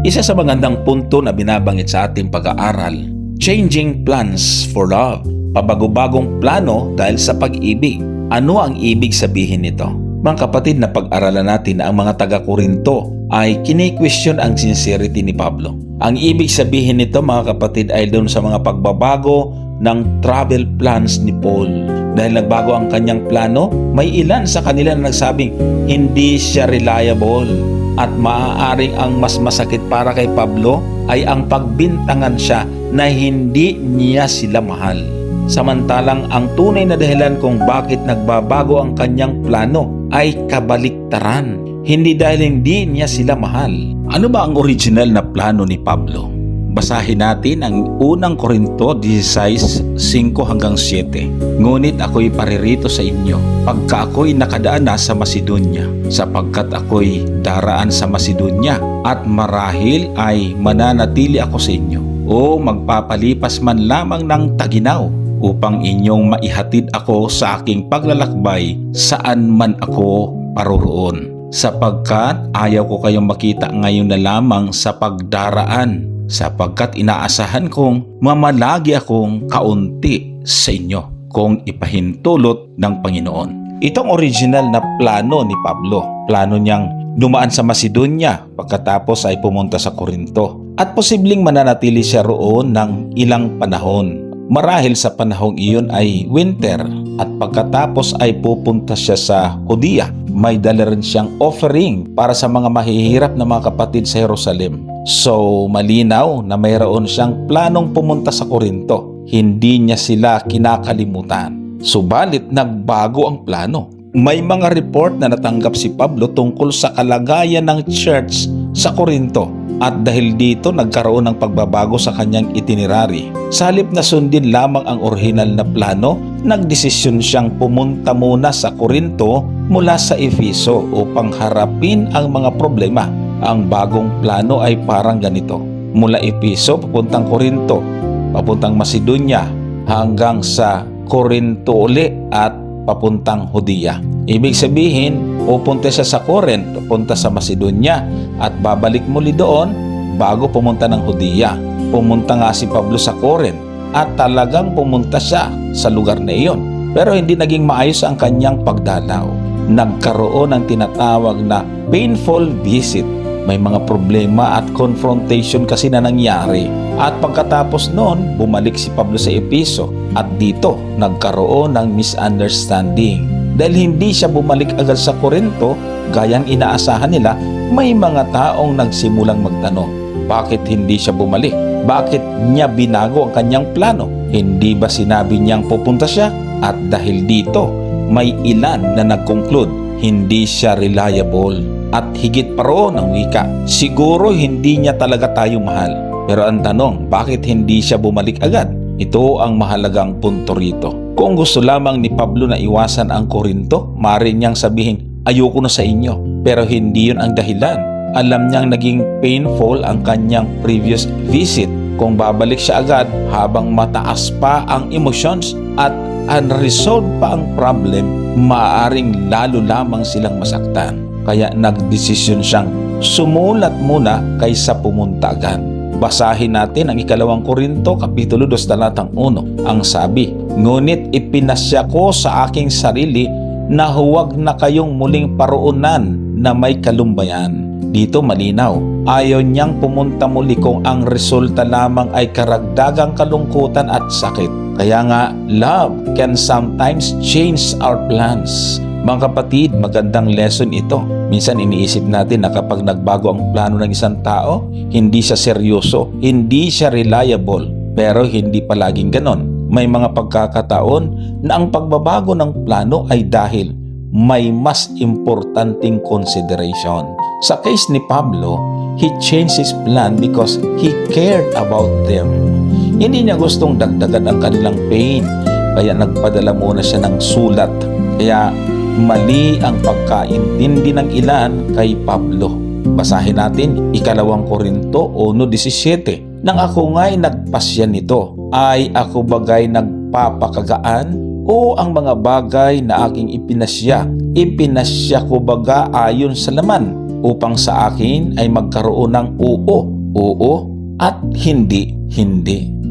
Isa sa magandang punto na binabanggit sa ating pag-aaral, changing plans for love. Pabago-bagong plano dahil sa pag-ibig. Ano ang ibig sabihin nito? Mga kapatid, na pag-aralan natin na ang mga taga-Korinto ay kini-question ang sincerity ni Pablo. Ang ibig sabihin nito mga kapatid ay doon sa mga pagbabago ng travel plans ni Paul. Dahil nagbago ang kanyang plano, may ilan sa kanila na nagsabing hindi siya reliable at maaaring ang mas masakit para kay Pablo ay ang pagbintangan siya na hindi niya sila mahal. Samantalang ang tunay na dahilan kung bakit nagbabago ang kanyang plano ay kabaliktaran. Hindi dahil hindi niya sila mahal. Ano ba ang original na plano ni Pablo? Basahin natin ang unang Korinto 16:5 hanggang 7. Ngunit ako'y paririto sa inyo, pagka ako'y nakadaan na sa Macedonia, sapagkat ako'y daraan sa Macedonia, at marahil ay mananatili ako sa inyo, o magpapalipas man lamang ng taginaw, upang inyong maihatid ako sa aking paglalakbay saan man ako paroroon. Sapagkat ayaw ko kayong makita ngayon na lamang sa pagdaraan, sapagkat inaasahan kong mamalagi akong kaunti sa inyo kung ipahintulot ng Panginoon. Itong original na plano ni Pablo. Plano niyang dumaan sa Macedonia pagkatapos ay pumunta sa Korinto. At posibleng mananatili siya roon ng ilang panahon. Marahil sa panahong iyon ay winter at pagkatapos ay pupunta siya sa Judea. May dala rin siyang offering para sa mga mahihirap na mga kapatid sa Jerusalem. So malinaw na mayroon siyang planong pumunta sa Korinto. Hindi niya sila kinakalimutan. Subalit nagbago ang plano. May mga report na natanggap si Pablo tungkol sa kalagayan ng church sa Korinto. At dahil dito nagkaroon ng pagbabago sa kanyang itinerary. Sa halip na sundin lamang ang orihinal na plano, nagdesisyon siyang pumunta muna sa Korinto mula sa Efeso upang harapin ang mga problema. Ang bagong plano ay parang ganito. Mula Efeso papuntang Korinto, papuntang Macedonia, hanggang sa Korinto uli at papuntang Judea. Ibig sabihin, pupunta siya sa Corinth, pupunta sa Macedonia at babalik muli doon bago pumunta ng Judea. Pumunta nga si Pablo sa Corinth at talagang pumunta siya sa lugar na iyon. Pero hindi naging maayos ang kanyang pagdalaw. Nagkaroon ng tinatawag na painful visit. May mga problema at confrontation kasi na nangyari. At pagkatapos noon, bumalik si Pablo sa Efeso at dito nagkaroon ng misunderstanding. Dahil hindi siya bumalik agad sa Korinto, gayang inaasahan nila, may mga taong nagsimulang magtanong, bakit hindi siya bumalik? Bakit niya binago ang kanyang plano? Hindi ba sinabi niyang pupunta siya? At dahil dito, may ilan na nag-conclude, hindi siya reliable. At higit pa roon ang wika, siguro hindi niya talaga tayo mahal. Pero ang tanong, bakit hindi siya bumalik agad? Ito ang mahalagang punto rito. Kung gusto lamang ni Pablo na iwasan ang Korinto, maaari niyang sabihin, ayoko na sa inyo. Pero hindi yun ang dahilan. Alam niyang naging painful ang kanyang previous visit Kung babalik siya agad habang mataas pa ang emotions at unresolved pa ang problem, maaaring lalo lamang silang masaktan. Kaya nagdesisyon siyang sumulat muna kaysa pumunta agad. Basahin natin ang 2 Korinto Kapitulo 2 talatang 1. Ang sabi, "Ngunit ipinasya ko sa aking sarili na huwag na kayong muling paroonan na may kalumbayan." Dito malinaw, ayaw niyang pumunta muli kung ang resulta lamang ay karagdagang kalungkutan at sakit. Kaya nga, love can sometimes change our plans. Mga kapatid, magandang lesson ito. Minsan iniisip natin na kapag nagbago ang plano ng isang tao, hindi siya seryoso, hindi siya reliable. Pero hindi palaging ganon. May mga pagkakataon na ang pagbabago ng plano ay dahil may mas importanteng consideration. Sa case ni Pablo, he changed his plan because he cared about them. Hindi niya gustong dagdagan ang kanilang pain, kaya nagpadala muna siya ng sulat. Kaya mali ang pagkaintindi ng ilan kay Pablo. Basahin natin 2 Korinto 1:17. "Nang ako nga'y nagpasya nito, ay ako bagay nagpapakagaan o ang mga bagay na aking ipinasya ko baga ayon sa laman upang sa akin ay magkaroon ng oo at hindi.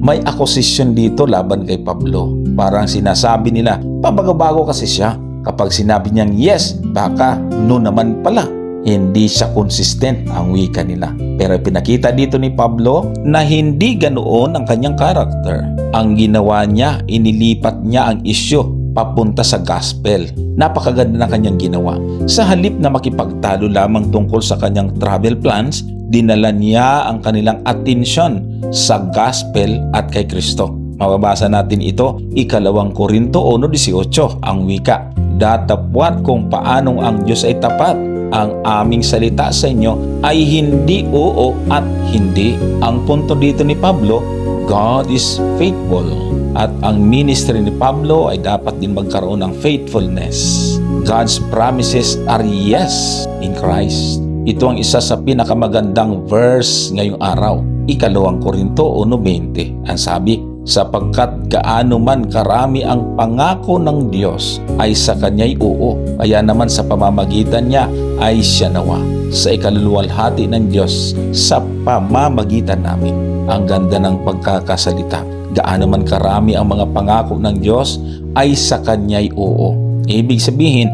May accusation dito laban kay Pablo. Parang sinasabi nila, pabago-bago kasi siya. Kapag sinabi niyang yes, baka no naman pala. Hindi siya consistent ang wika nila. Pero pinakita dito ni Pablo na hindi ganoon ang kanyang karakter. Ang ginawa niya, inilipat niya ang isyu papunta sa gospel. Napakaganda na kanyang ginawa. Sa halip na makipagtalo lamang tungkol sa kanyang travel plans, dinala niya ang kanilang atensyon sa gospel at kay Kristo. Mababasa natin ito, 2 Korinto 1:18, ang wika. "Datapwat kung paanong ang Diyos ay tapat. Ang aming salita sa inyo ay hindi oo at hindi." Ang punto dito ni Pablo, God is faithful. At ang ministry ni Pablo ay dapat din magkaroon ng faithfulness. God's promises are yes in Christ. Ito ang isa sa pinakamagandang verse ngayong araw. 2 Korinto 1:20. Ang sabi, "Sapagkat gaano man karami ang pangako ng Diyos ay sa Kanya'y oo. Kaya naman sa pamamagitan niya ay siya nawa sa ikaluluwalhati ng Diyos sa pamamagitan namin." Ang ganda ng pagkakasalita. Gaano man karami ang mga pangako ng Diyos ay sa Kanya'y oo. Ibig sabihin,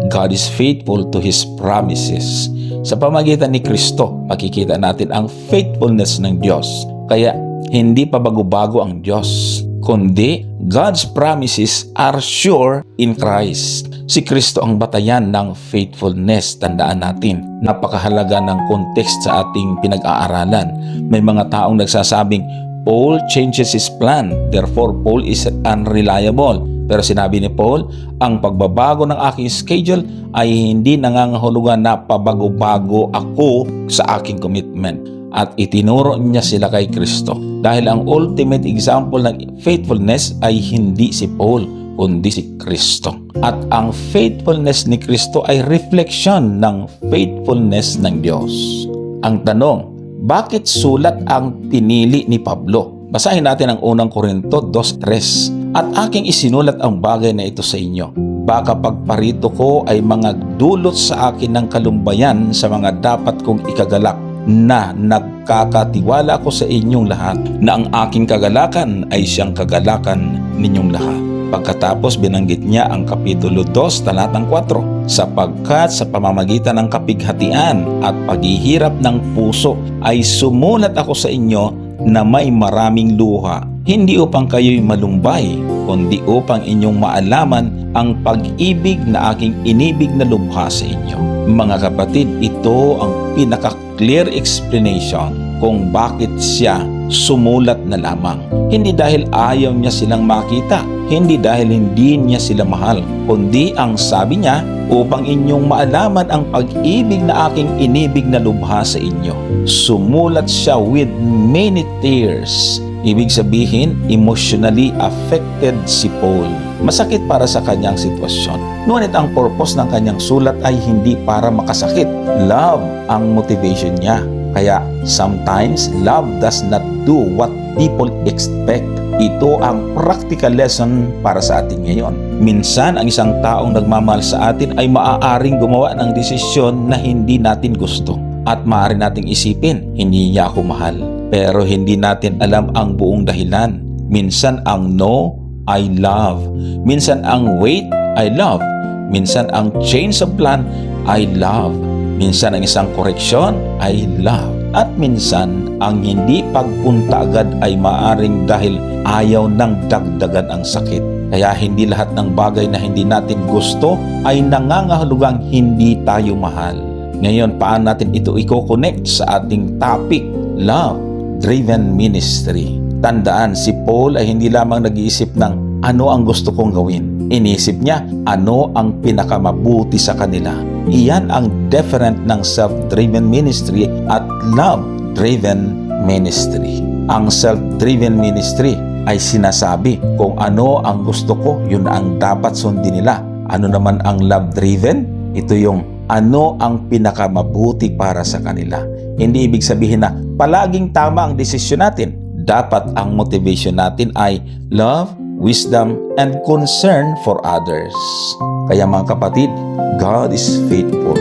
God is faithful to His promises. Sa pamamagitan ni Kristo, makikita natin ang faithfulness ng Diyos. Kaya hindi pa bago-bago ang Diyos, kundi God's promises are sure in Christ. Si Kristo ang batayan ng faithfulness. Tandaan natin, napakahalaga ng context sa ating pinag-aaralan. May mga taong nagsasabing, Paul changes his plan, therefore Paul is unreliable. Pero sinabi ni Paul, ang pagbabago ng aking schedule ay hindi nangangahulugan na pabago-bago ako sa aking commitment. At itinuro niya sila kay Kristo. Dahil ang ultimate example ng faithfulness ay hindi si Paul, kundi si Kristo. At ang faithfulness ni Kristo ay reflection ng faithfulness ng Diyos. Ang tanong, bakit sulat ang pinili ni Pablo? Basahin natin ang 1 Korinto 2:3. "At aking isinulat ang bagay na ito sa inyo. Baka pagparito ko ay mga dulot sa akin ng kalumbayan sa mga dapat kong ikagalak, na nagkakatiwala ko sa inyong lahat na ang aking kagalakan ay siyang kagalakan ninyong lahat." Pagkatapos binanggit niya ang Kapitulo 2 talatang 4, "Sapagkat sa pamamagitan ng kapighatian at paghihirap ng puso ay sumulat ako sa inyo na may maraming luha, hindi upang kayo'y malumbay, kundi upang inyong maalaman ang pag-ibig na aking inibig na lubha sa inyo." Mga kapatid, ito ang pinaka-clear explanation kung bakit siya sumulat na lamang. Hindi dahil ayaw niya silang makita, hindi dahil hindi niya sila mahal, kundi ang sabi niya, upang inyong maalaman ang pag-ibig na aking inibig na lubha sa inyo. Sumulat siya with many tears. Ibig sabihin, emotionally affected si Paul. Masakit para sa kanyang sitwasyon. Ngunit ang purpose ng kanyang sulat ay hindi para makasakit. Love ang motivation niya. Kaya sometimes love does not do what people expect. Ito ang practical lesson para sa atin ngayon. Minsan ang isang taong nagmamahal sa atin ay maaaring gumawa ng desisyon na hindi natin gusto. At maaari nating isipin, hindi niya ako mahal. Pero hindi natin alam ang buong dahilan. Minsan ang no, I love. Minsan ang wait, I love. Minsan ang change of plan, I love. Minsan ang isang koreksyon, I love. At minsan, ang hindi pagpunta agad ay maaring dahil ayaw ng dagdagan ang sakit. Kaya hindi lahat ng bagay na hindi natin gusto ay nangangahulugang hindi tayo mahal. Ngayon, paano natin ito i-connect sa ating topic, Love-Driven Ministry? Tandaan, si Paul ay hindi lamang nag-iisip ng ano ang gusto kong gawin. Inisip niya ano ang pinakamabuti sa kanila. Iyan ang different ng self-driven ministry at love-driven ministry. Ang self-driven ministry ay sinasabi kung ano ang gusto ko, yun ang dapat sundin nila. Ano naman ang love-driven? Ito yung ano ang pinakamabuti para sa kanila. Hindi ibig sabihin na palaging tama ang desisyon natin. Dapat ang motivation natin ay love, wisdom, and concern for others. Kaya mga kapatid, God is faithful.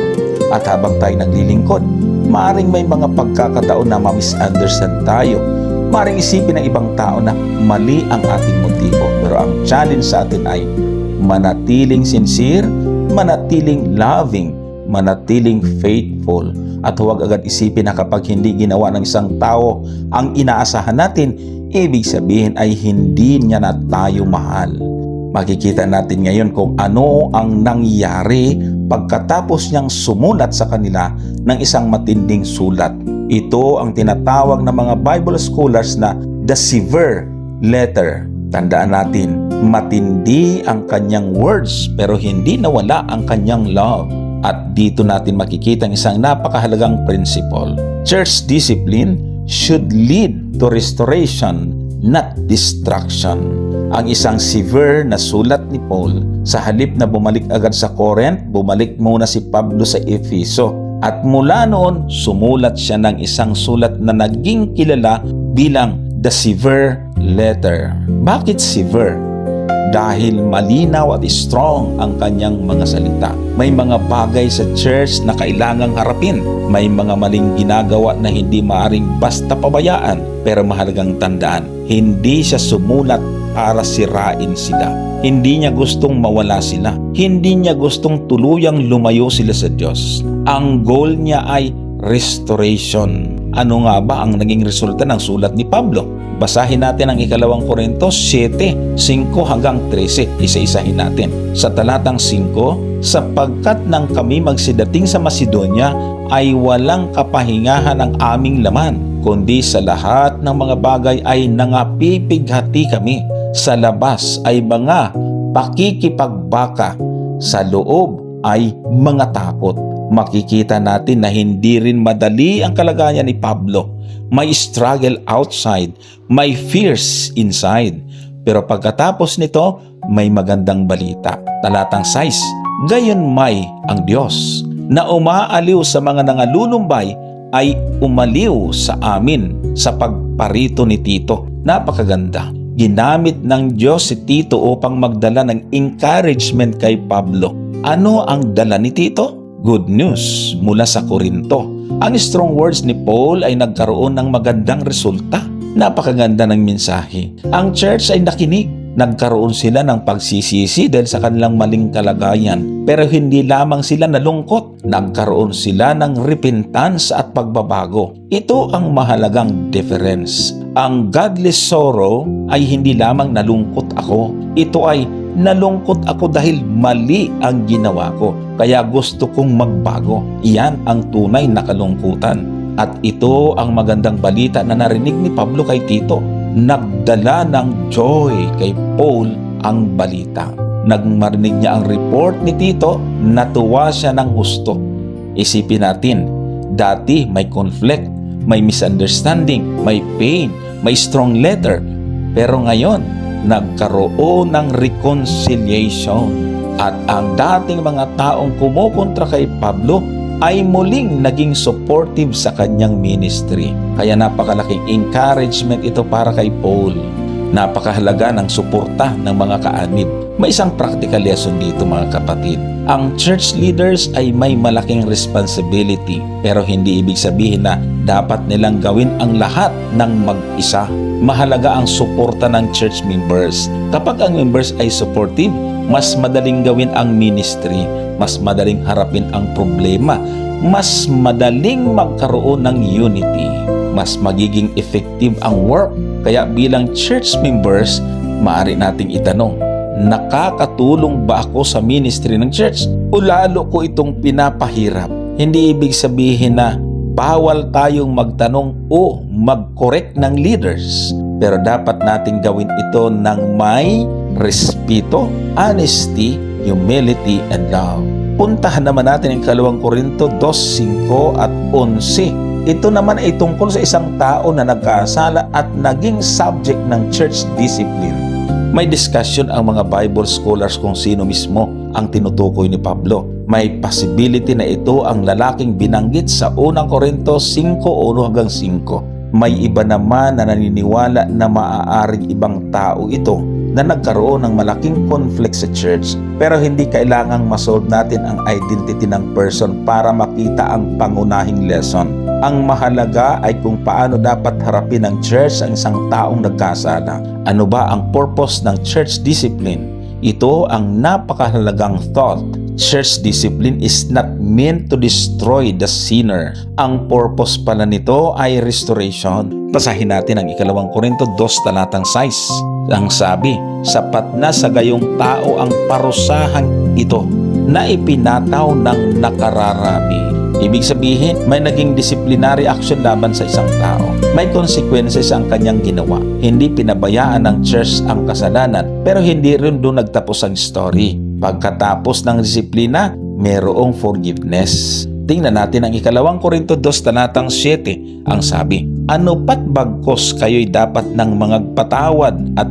At habang tayo naglilingkod, maaaring may mga pagkakataon na ma-misunderstand tayo. Maaaring isipin ng ibang tao na mali ang ating motibo. Pero ang challenge sa atin ay manatiling sincere, manatiling loving, manatiling faithful. At huwag agad isipin na kapag hindi ginawa ng isang tao ang inaasahan natin, ibig sabihin ay hindi niya na tayo mahal. Makikita natin ngayon kung ano ang nangyari pagkatapos niyang sumulat sa kanila ng isang matinding sulat. Ito ang tinatawag ng mga Bible scholars na the severe letter. Tandaan natin, matindi ang kanyang words pero hindi nawala ang kanyang love. At dito natin makikita ang isang napakahalagang principle. Church discipline should lead to restoration, not destruction. Ang isang severe na sulat ni Paul, sa halip na bumalik agad sa Corinth, bumalik muna si Pablo sa Efeso. At mula noon, sumulat siya ng isang sulat na naging kilala bilang the severe letter. Bakit severe? Dahil malinaw at strong ang kanyang mga salita. May mga bagay sa church na kailangang harapin. May mga maling ginagawa na hindi maaring basta pabayaan. Pero mahalagang tandaan, hindi siya sumulat para sirain sila. Hindi niya gustong mawala sila. Hindi niya gustong tuluyang lumayo sila sa Diyos. Ang goal niya ay restoration. Ano nga ba ang naging resulta ng sulat ni Pablo? Basahin natin ang 2 Korintos 7:5 hanggang 13. Isa-isahin natin. Sa talatang 5, sapagkat nang kami magsidating sa Macedonia ay walang kapahingahan ang aming laman, kundi sa lahat ng mga bagay ay nangapipighati kami. Sa labas ay mga pakikipagbaka, sa loob ay mga takot. Makikita natin na hindi rin madali ang kalagayan ni Pablo. May struggle outside, may fears inside. Pero pagkatapos nito, may magandang balita. Talatang 6, gayon may ang Diyos na umaaliw sa mga nangalulumbay ay umaliw sa amin sa pagparito ni Tito. Napakaganda. Ginamit ng Diyos si Tito upang magdala ng encouragement kay Pablo. Ano ang dala ni Tito? Good news mula sa Korinto. Ang strong words ni Paul ay nagkaroon ng magandang resulta. Napakaganda ng mensahe. Ang church ay nakinig. Nagkaroon sila ng pagsisisi dahil sa kanilang maling kalagayan. Pero hindi lamang sila nalungkot. Nagkaroon sila ng repentance at pagbabago. Ito ang mahalagang difference. Ang godly sorrow ay hindi lamang nalungkot ako. Ito ay nalungkot ako dahil mali ang ginawa ko. Kaya gusto kong magbago. Iyan ang tunay na kalungkutan. At ito ang magandang balita na narinig ni Pablo kay Tito. Nagdala ng joy kay Paul ang balita. Nang marinig niya ang report ni Tito, natuwa siya ng husto. Isipin natin, dati may conflict, may misunderstanding, may pain, may strong letter. Pero ngayon, nagkaroon ng reconciliation. At ang dating mga taong kumukontra kay Pablo, ay muling naging supportive sa kanyang ministry. Kaya napakalaking encouragement ito para kay Paul. Napakahalaga ng suporta ng mga kaanib. May isang practical lesson dito mga kapatid. Ang church leaders ay may malaking responsibility, pero hindi ibig sabihin na dapat nilang gawin ang lahat ng mag-isa. Mahalaga ang suporta ng church members. Kapag ang members ay supportive, mas madaling gawin ang ministry, mas madaling harapin ang problema, mas madaling magkaroon ng unity, mas magiging effective ang work. Kaya bilang church members, maaari nating itanong, nakakatulong ba ako sa ministry ng church? O lalo ko itong pinapahirap? Hindi ibig sabihin na bawal tayong magtanong o mag-correct ng leaders. Pero dapat nating gawin ito ng may respeto, honesty, humility, and love. Puntahan naman natin ang 2 Korinto 2:5 at 11. Ito naman ay tungkol sa isang tao na nagkasala at naging subject ng church discipline. May discussion ang mga Bible scholars kung sino mismo ang tinutukoy ni Pablo. May possibility na ito ang lalaking binanggit sa 1 Korinto 5:1-5. May iba naman na naniniwala na maaaring ibang tao ito na nagkaroon ng malaking conflict sa church, pero hindi kailangang masolve natin ang identity ng person para makita ang pangunahing lesson. Ang mahalaga ay kung paano dapat harapin ng church ang isang taong nagkasala. Ano ba ang purpose ng church discipline? Ito ang napakahalagang thought. Church discipline is not meant to destroy the sinner. Ang purpose pala nito ay restoration. Basahin natin ang 2 Korinto 2:6. Ang sabi, sapat na sa gayong tao ang parusahang ito na ipinataw ng nakararami. Ibig sabihin, may naging disciplinary action laban sa isang tao. May consequences ang kanyang ginawa. Hindi pinabayaan ng church ang kasalanan, pero hindi rin doon nagtapos ang story. Pagkatapos ng disiplina, mayroong forgiveness. Tingnan natin ang 2 Korinto 2:7. Ang sabi, ano pat bagkos kayo'y dapat ng magpatawad at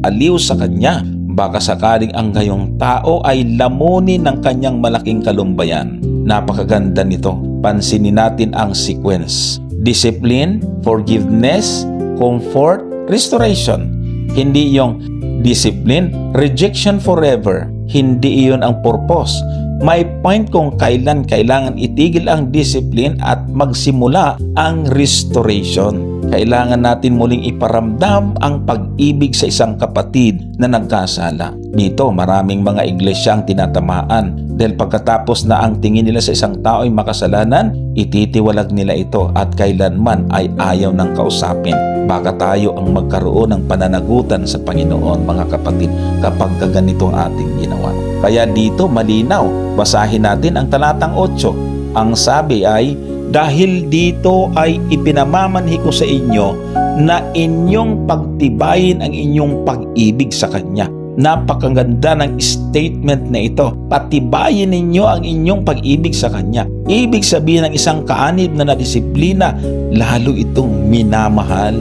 aliw sa kanya, baka sakaling ang gayong tao ay lamunin ng kanyang malaking kalumbayan. Napakaganda nito. Pansinin natin ang sequence. Discipline, forgiveness, comfort, restoration. Hindi yung discipline, rejection forever. Hindi iyon ang purpose. May point kung kailan kailangan itigil ang discipline at magsimula ang restoration. Kailangan natin muling iparamdam ang pag-ibig sa isang kapatid na nagkasala. Dito, maraming mga iglesia ang tinatamaan dahil pagkatapos na ang tingin nila sa isang tao ay makasalanan, ititiwalag nila ito at kailanman ay ayaw ng kausapin. Baka tayo ang magkaroon ng pananagutan sa Panginoon, mga kapatid, kapag ganito ang ating ginawa. Kaya dito malinaw, basahin natin ang talatang 8. Ang sabi ay, dahil dito ay ipinamamanhi ko sa inyo na inyong pagtibayin ang inyong pag-ibig sa Kanya. Napakaganda ng statement na ito. Patibayin ninyo ang inyong pag-ibig sa Kanya. Ibig sabihin ng isang kaanib na nadisiplina, lalo itong minamahal.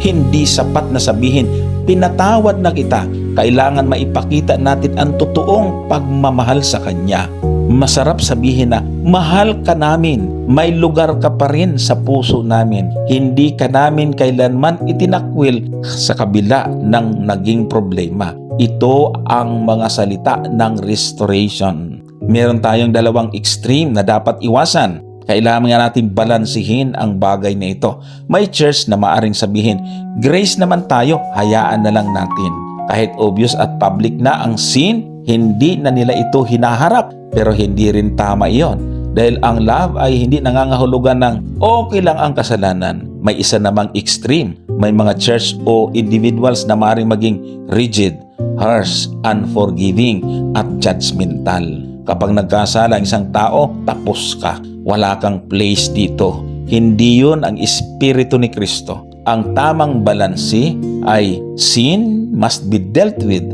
Hindi sapat na sabihin, pinatawad na kita. Kailangan maipakita natin ang totoong pagmamahal sa Kanya. Masarap sabihin na, mahal ka namin, may lugar ka pa rin sa puso namin. Hindi ka namin kailanman itinakwil sa kabila ng naging problema. Ito ang mga salita ng restoration. Meron tayong dalawang extreme na dapat iwasan. Kailangan nga natin balansihin ang bagay na ito. May church na maaring sabihin, grace naman tayo, hayaan na lang natin. Kahit obvious at public na ang sin, hindi na nila ito hinaharap. Pero hindi rin tama iyon. Dahil ang love ay hindi nangangahulugan ng okay lang ang kasalanan. May isa namang extreme. May mga church o individuals na maaaring maging rigid, harsh, unforgiving, at judgmental. Kapag nagkasala ang isang tao, tapos ka. Wala kang place dito. Hindi yun ang espiritu ni Kristo. Ang tamang balanse ay sin must be dealt with,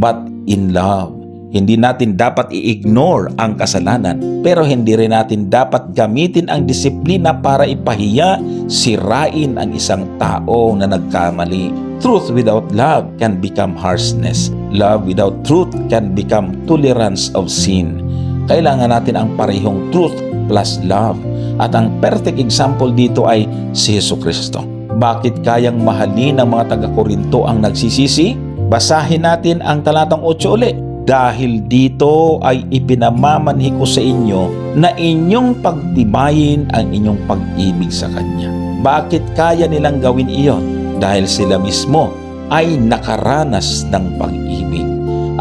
but in love. Hindi natin dapat i-ignore ang kasalanan, pero hindi rin natin dapat gamitin ang disiplina para ipahiya, sirain ang isang tao na nagkamali. Truth without love can become harshness. Love without truth can become tolerance of sin. Kailangan natin ang parehong truth plus love. At ang perfect example dito ay si Jesucristo. Bakit kayang mahalin ng mga taga-Korinto ang nagsisisi? Basahin natin ang talatang 8 uli. Dahil dito ay ipinamamanhi ko sa inyo na inyong pagtibayin ang inyong pag-ibig sa Kanya. Bakit kaya nilang gawin iyon? Dahil sila mismo ay nakaranas ng pag-ibig.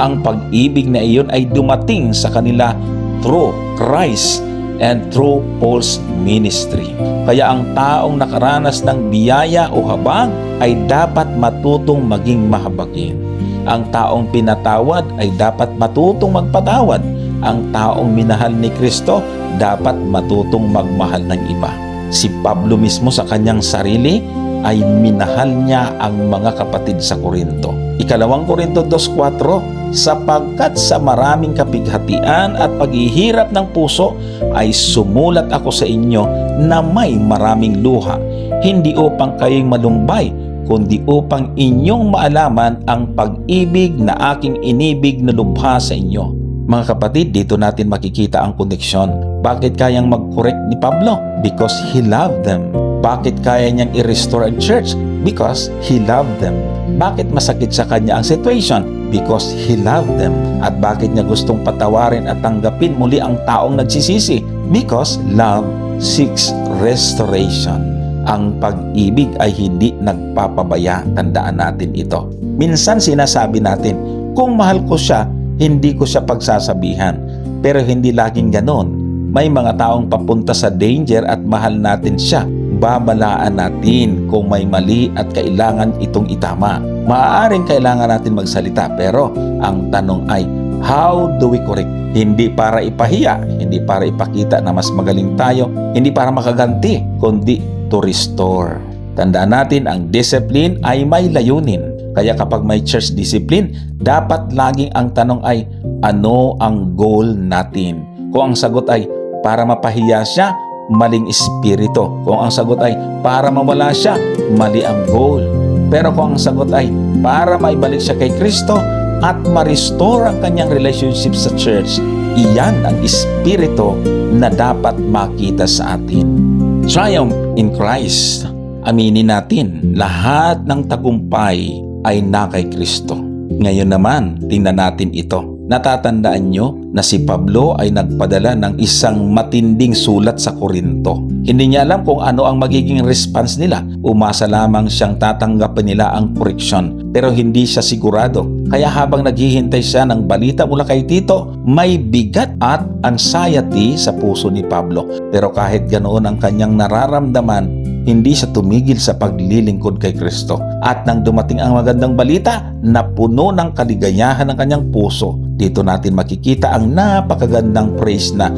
Ang pag-ibig na iyon ay dumating sa kanila through Christ and through Paul's ministry. Kaya ang taong nakaranas ng biyaya o habag ay dapat matutong maging mahabagin. Ang taong pinatawad ay dapat matutong magpatawad. Ang taong minahal ni Kristo dapat matutong magmahal ng iba. Si Pablo mismo sa kanyang sarili ay minahal niya ang mga kapatid sa Korinto. Ikalawang Korinto 2:4, sapagkat sa maraming kapighatian at paghihirap ng puso ay sumulat ako sa inyo na may maraming luha, hindi upang kayo'y malumbay, kundi upang inyong maalaman ang pag-ibig na aking inibig na lubha sa inyo. Mga kapatid, dito natin makikita ang koneksyon. Bakit kayang mag-correct ni Pablo? Because he loved them. Bakit kaya niyang i-restore ang church? Because he loved them. Bakit masakit sa kanya ang situation? Because he loved them. At bakit niya gustong patawarin at tanggapin muli ang taong nagsisisi? Because love seeks restoration. Ang pag-ibig ay hindi nagpapabaya. Tandaan natin ito. Minsan sinasabi natin, kung mahal ko siya, hindi ko siya pagsasabihan. Pero hindi laging ganon. May mga taong papunta sa danger at mahal natin siya. Babalaan natin kung may mali at kailangan itong itama. Maaaring kailangan natin magsalita, pero ang tanong ay, how do we correct? Hindi para ipahiya, hindi para ipakita na mas magaling tayo, hindi para makaganti, kundi to restore. Tandaan natin, ang discipline ay may layunin. Kaya kapag may church discipline, dapat laging ang tanong ay, ano ang goal natin? Kung ang sagot ay, para mapahiya siya, maling espiritu. Kung ang sagot ay, para mawala siya, mali ang goal. Pero kung ang sagot ay, para maibalik siya kay Kristo at ma-restore ang kanyang relationship sa church, iyan ang espiritu na dapat makita sa atin. Triumph in Christ. Aminin natin, lahat ng tagumpay ay na kay Kristo. Ngayon naman, tingnan natin ito. Natatandaan nyo na si Pablo ay nagpadala ng isang matinding sulat sa Korinto. Hindi niya alam kung ano ang magiging response nila. Umasa lamang siyang tatanggapin nila ang koreksyon. Pero hindi siya sigurado. Kaya habang naghihintay siya ng balita mula kay Tito, may bigat at anxiety sa puso ni Pablo. Pero kahit ganoon ang kanyang nararamdaman, hindi siya tumigil sa paglilingkod kay Kristo. At nang dumating ang magandang balita, napuno ng kaligayahan ng kanyang puso. Dito natin makikita ang napakagandang praise na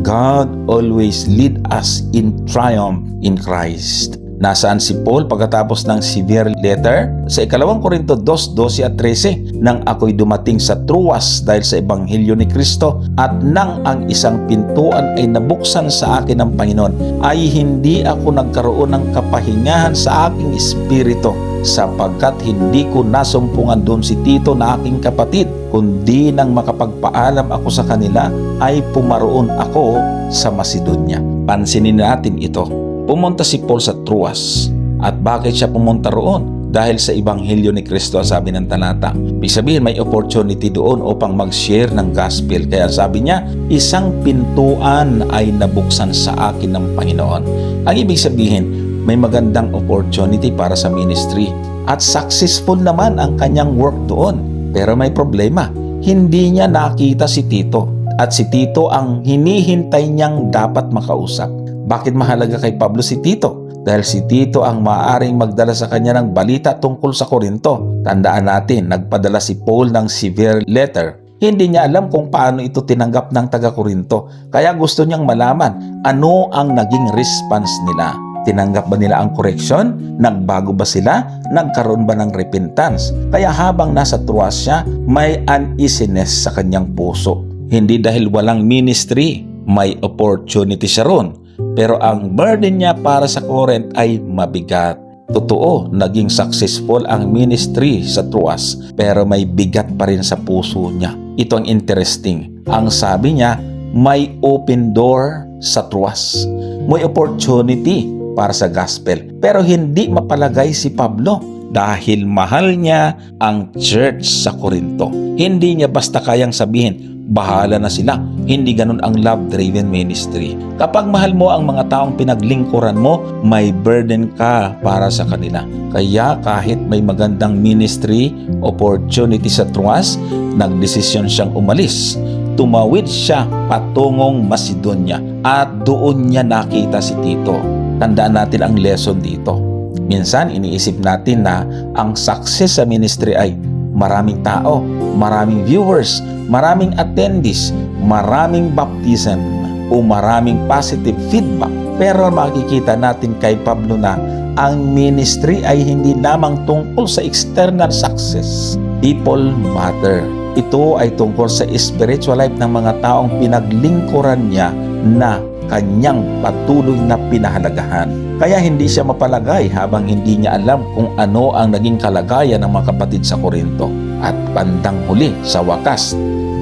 God always lead us in triumph in Christ. Nasaan si Paul pagkatapos ng severe letter? Sa ikalawang Korinto 2:12 at 13, nang ako'y dumating sa Troas dahil sa ebanghelyo ni Kristo at nang ang isang pintuan ay nabuksan sa akin ng Panginoon, ay hindi ako nagkaroon ng kapahingahan sa aking espiritu, sapagkat hindi ko nasumpungan doon si Tito na aking kapatid, kundi nang makapagpaalam ako sa kanila ay pumaroon ako sa Macedonia. Pansinin natin ito. Pumunta si Paul sa Troas. At bakit siya pumunta roon? Dahil sa ebanghelyo ni Kristo, sabi ng talata. Ibig sabihin, may opportunity doon upang mag-share ng gospel. Kaya sabi niya, isang pintuan ay nabuksan sa akin ng Panginoon. Ang ibig sabihin, may magandang opportunity para sa ministry. At successful naman ang kanyang work doon. Pero may problema, hindi niya nakita si Tito. At si Tito ang hinihintay niyang dapat makausap. Bakit mahalaga kay Pablo si Tito? Dahil si Tito ang maaaring magdala sa kanya ng balita tungkol sa Korinto. Tandaan natin, nagpadala si Paul ng severe letter. Hindi niya alam kung paano ito tinanggap ng taga-Korinto. Kaya gusto niyang malaman ano ang naging response nila. Tinanggap ba nila ang correction? Nagbago ba sila? Nagkaroon ba ng repentance? Kaya habang nasa Troas siya, may uneasiness sa kanyang puso. Hindi dahil walang ministry, may opportunity siya ron. Pero ang burden niya para sa Corinth ay mabigat. Totoo, naging successful ang ministry sa Troas, pero may bigat pa rin sa puso niya. Ito ang interesting. Ang sabi niya, may open door sa truwas. May opportunity para sa gospel. Pero hindi mapalagay si Pablo dahil mahal niya ang church sa Corinto. Hindi niya basta kayang sabihin, bahala na sila. Hindi ganun ang love-driven ministry. Kapag mahal mo ang mga taong pinaglingkuran mo, may burden ka para sa kanila. Kaya kahit may magandang ministry, opportunity sa truwas, nagdesisyon siyang umalis. Tumawid siya patungong Macedonia at doon niya nakita si Tito. Tandaan natin ang lesson dito. Minsan iniisip natin na ang success sa ministry ay maraming tao, maraming viewers, maraming attendees, maraming baptism o maraming positive feedback. Pero makikita natin kay Pablo na ang ministry ay hindi lamang tungkol sa external success. People matter. Ito ay tungkol sa spiritual life ng mga taong pinaglingkuran niya na kanyang patuloy na pinahalagahan. Kaya hindi siya mapalagay habang hindi niya alam kung ano ang naging kalagayan ng mga kapatid sa Corinto. At bandang huli, sa wakas,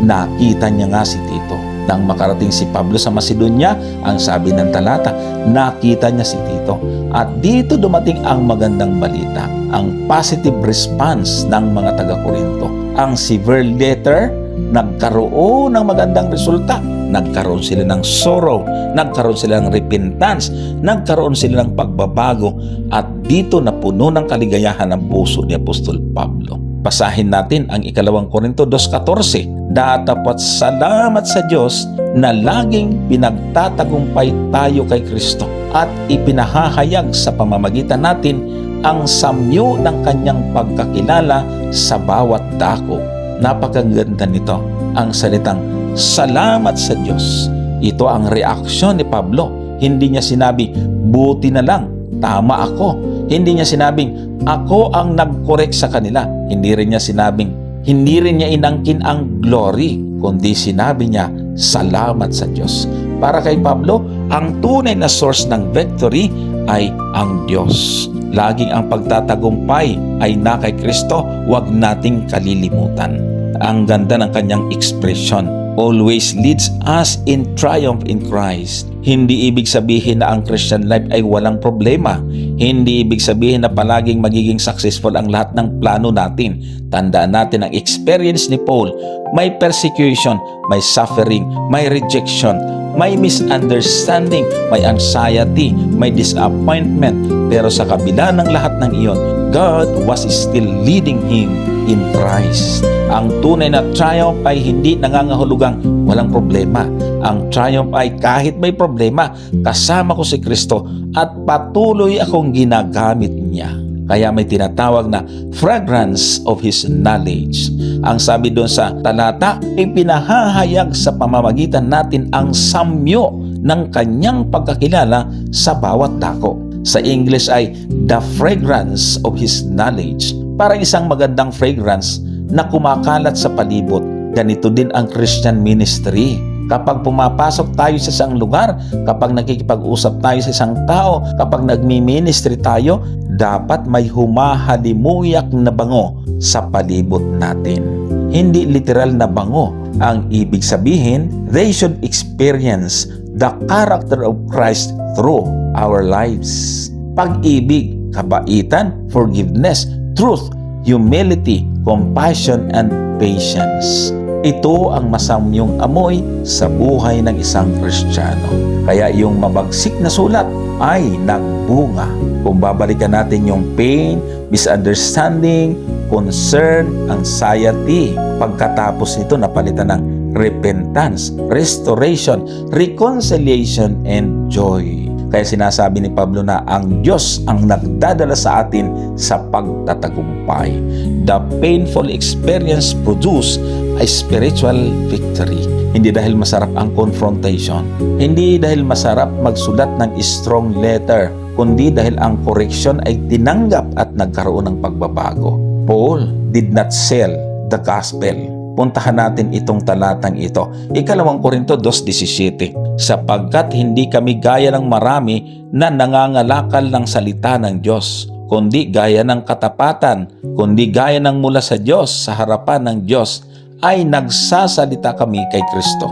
nakita niya nga si Tito. Nang makarating si Pablo sa Macedonia, ang sabi ng talata, nakita niya si Tito. At dito dumating ang magandang balita, ang positive response ng mga taga-Corinto. Ang severe letter, nagkaroon ng magandang resulta. Nagkaroon sila ng sorrow, nagkaroon sila ng repentance, nagkaroon sila ng pagbabago, at dito napuno ng kaligayahan ang puso ni Apostol Pablo. Basahin natin ang 2 Korinto 2:14. Datapat salamat sa Diyos na laging pinagtatagumpay tayo kay Kristo at ipinahahayag sa pamamagitan natin ang samyo ng kanyang pagkakilala sa bawat dako. Napakaganda nito, ang salitang salamat sa Diyos. Ito ang reaksyon ni Pablo. Hindi niya sinabi, buti na lang, tama ako. Hindi niya sinabing, ako ang nag-correct sa kanila. Hindi rin niya inangkin ang glory, kundi sinabi niya, salamat sa Diyos. Para kay Pablo, ang tunay na source ng victory ay ang Diyos. Laging ang pagtatagumpay ay na kay Kristo, huwag nating kalilimutan. Ang ganda ng kanyang ekspresyon, always leads us in triumph in Christ. Hindi ibig sabihin na ang Christian life ay walang problema. Hindi ibig sabihin na palaging magiging successful ang lahat ng plano natin. Tandaan natin ang experience ni Paul. May persecution, may suffering, may rejection, may misunderstanding, may anxiety, may disappointment. Pero sa kabila ng lahat ng iyon, God was still leading him in Christ. Ang tunay na triumph ay hindi nangangahulugang walang problema. Ang triumph ay kahit may problema, kasama ko si Kristo at patuloy akong ginagamit niya. Kaya may tinatawag na fragrance of His knowledge. Ang sabi doon sa talata, ipinahahayag sa pamamagitan natin ang samyo ng kanyang pagkakilala sa bawat dako. Sa English ay the fragrance of His knowledge. Para isang magandang fragrance na kumakalat sa palibot. Ganito din ang Christian ministry. Kapag pumapasok tayo sa isang lugar, kapag nakikipag-usap tayo sa isang tao, kapag nagmi-ministry tayo, dapat may humahalimuyak na bango sa palibot natin. Hindi literal na bango. Ang ibig sabihin, they should experience the character of Christ through our lives. Pag-ibig, kabaitan, forgiveness, truth, humility, compassion, and patience. Ito ang masamyong amoy sa buhay ng isang Kristiyano. Kaya yung mabagsik na sulat ay nagbunga. Kung babalikan natin yung pain, misunderstanding, concern, anxiety, pagkatapos nito napalitan ng repentance, restoration, reconciliation, and joy. Kaya sinasabi ni Pablo na ang Diyos ang nagdadala sa atin sa pagtatagumpay. The painful experience produce a spiritual victory. Hindi dahil masarap ang confrontation, hindi dahil masarap magsulat ng strong letter, kundi dahil ang correction ay tinanggap at nagkaroon ng pagbabago. Paul did not sell the gospel. Puntahan natin itong talatang ito. 2 Korinto 2:17. Sapagkat hindi kami gaya ng marami na nangangalakal ng salita ng Diyos, kundi gaya ng katapatan, kundi gaya ng mula sa Diyos, sa harapan ng Diyos, ay nagsasalita kami kay Kristo.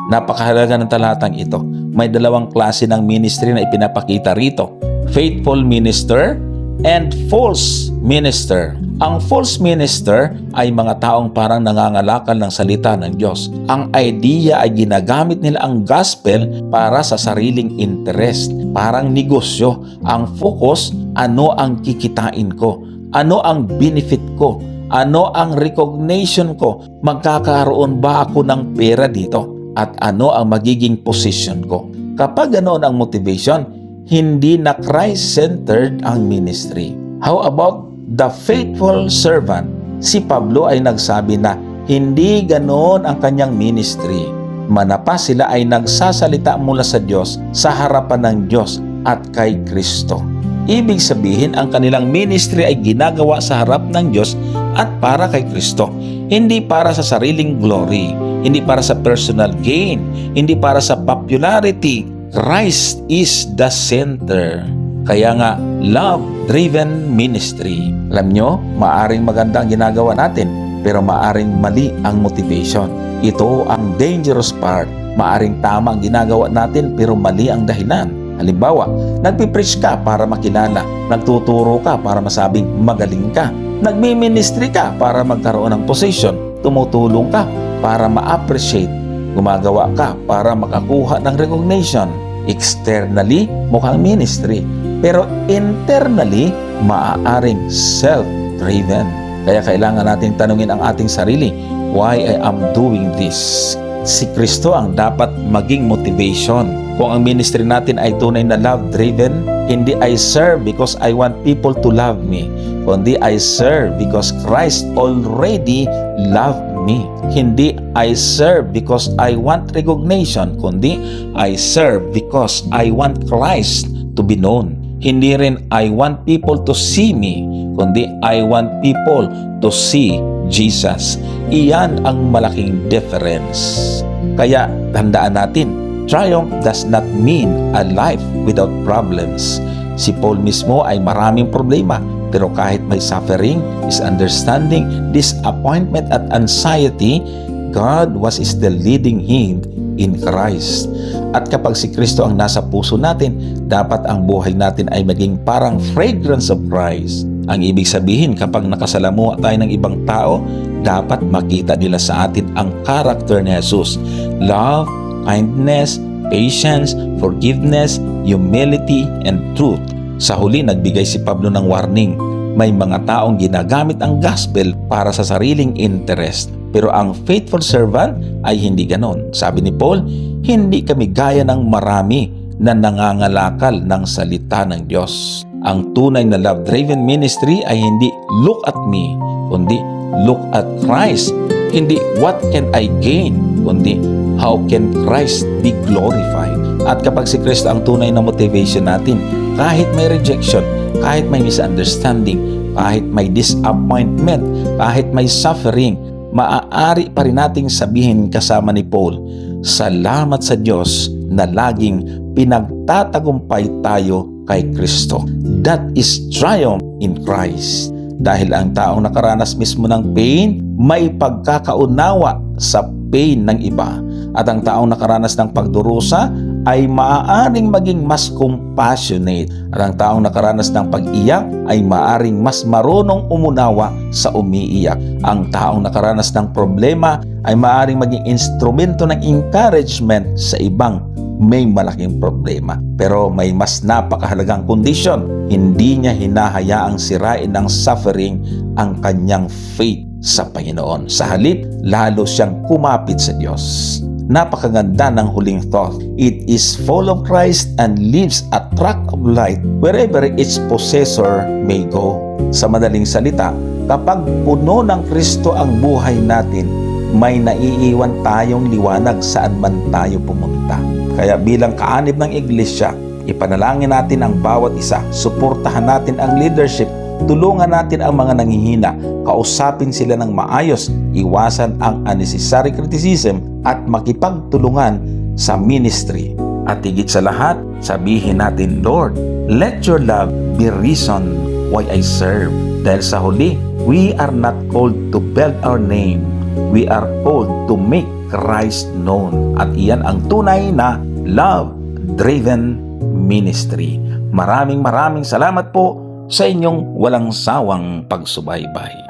Napakahalaga ng talatang ito. May dalawang klase ng ministry na ipinapakita rito. Faithful minister and false minister. Ang false minister ay mga taong parang nangangalakal ng salita ng Diyos. Ang idea ay ginagamit nila ang gospel para sa sariling interest. Parang negosyo. Ang focus, ano ang kikitain ko? Ano ang benefit ko? Ano ang recognition ko? Magkakaroon ba ako ng pera dito? At ano ang magiging position ko? Kapag ganoon ang motivation, hindi na Christ-centered ang ministry. How about the faithful servant? Si Pablo ay nagsabi na hindi ganoon ang kanyang ministry. Manapas sila ay nagsasalita mula sa Diyos, sa harapan ng Diyos at kay Kristo. Ibig sabihin, ang kanilang ministry ay ginagawa sa harap ng Diyos at para kay Kristo. Hindi para sa sariling glory, hindi para sa personal gain, hindi para sa popularity. Christ is the center. Kaya nga, love-driven ministry. Alam nyo, maaring maganda ang ginagawa natin, pero maaring mali ang motivation. Ito ang dangerous part. Maaring tama ang ginagawa natin, pero mali ang dahilan. Halimbawa, nagpipreach ka para makilala, nagtuturo ka para masabing magaling ka, nagmi-ministry ka para magkaroon ng position, tumutulong ka para ma-appreciate, gumagawa ka para makakuha ng recognition. Externally, mukhang ministry, pero internally, maaaring self-driven. Kaya kailangan natin tanungin ang ating sarili, why I am doing this? Si Kristo ang dapat maging motivation. Kung ang ministry natin ay tunay na love-driven, hindi I serve because I want people to love me, kundi I serve because Christ already loved me. Hindi I serve because I want recognition, kundi I serve because I want Christ to be known. Hindi rin I want people to see me, kundi I want people to see Jesus. Iyan ang malaking difference. Kaya tandaan natin, triumph does not mean a life without problems. Si Paul mismo ay maraming problema, pero kahit may suffering, misunderstanding, disappointment at anxiety, God was still leading him in Christ. At kapag si Kristo ang nasa puso natin, dapat ang buhay natin ay maging parang fragrance of Christ. Ang ibig sabihin, kapag nakasalamuha tayo ng ibang tao, dapat makita nila sa atin ang character ni Jesus. Love, kindness, patience, forgiveness, humility, and truth. Sa huli, nagbigay si Pablo ng warning. May mga taong ginagamit ang gospel para sa sariling interest. Pero ang faithful servant ay hindi ganon. Sabi ni Paul, hindi kami gaya ng marami na nangangalakal ng salita ng Diyos. Ang tunay na love-driven ministry ay hindi look at me, kundi look at Christ. Hindi what can I gain, kundi how can Christ be glorified. At kapag si Kristo ang tunay na motivation natin, kahit may rejection, kahit may misunderstanding, kahit may disappointment, kahit may suffering, maaari pa rin nating sabihin kasama ni Paul, salamat sa Diyos na laging pinagtatagumpay tayo kay Kristo. That is triumph in Christ. Dahil ang taong nakaranas mismo ng pain, may pagkakaunawa sa pain ng iba. At ang taong nakaranas ng pagdurusa ay maaaring maging mas compassionate. At ang taong nakaranas ng pag-iyak ay maaaring mas marunong umunawa sa umiiyak. Ang taong nakaranas ng problema ay maaaring maging instrumento ng encouragement sa ibang may malaking problema. Pero may mas napakahalagang kondisyon. Hindi niya hinahayaang sirain ng suffering ang kanyang faith sa Panginoon. Sa halip, lalo siyang kumapit sa Diyos. Napakaganda ng huling thought. It is full of Christ and leaves a track of light wherever its possessor may go. Sa madaling salita, kapag puno ng Kristo ang buhay natin, may naiiwan tayong liwanag saan man tayo pumunta. Kaya bilang kaanib ng iglesia, ipanalangin natin ang bawat isa, suportahan natin ang leadership, tulungan natin ang mga nanghihina, kausapin sila ng maayos, iwasan ang unnecessary criticism at makipagtulungan sa ministry. At higit sa lahat, sabihin natin, Lord, let your love be reason why I serve. Dahil sa huli, we are not called to build our name. We are called to make Christ known. at iyan ang tunay na love-driven ministry. Maraming salamat po sa inyong walang sawang pagsubaybay.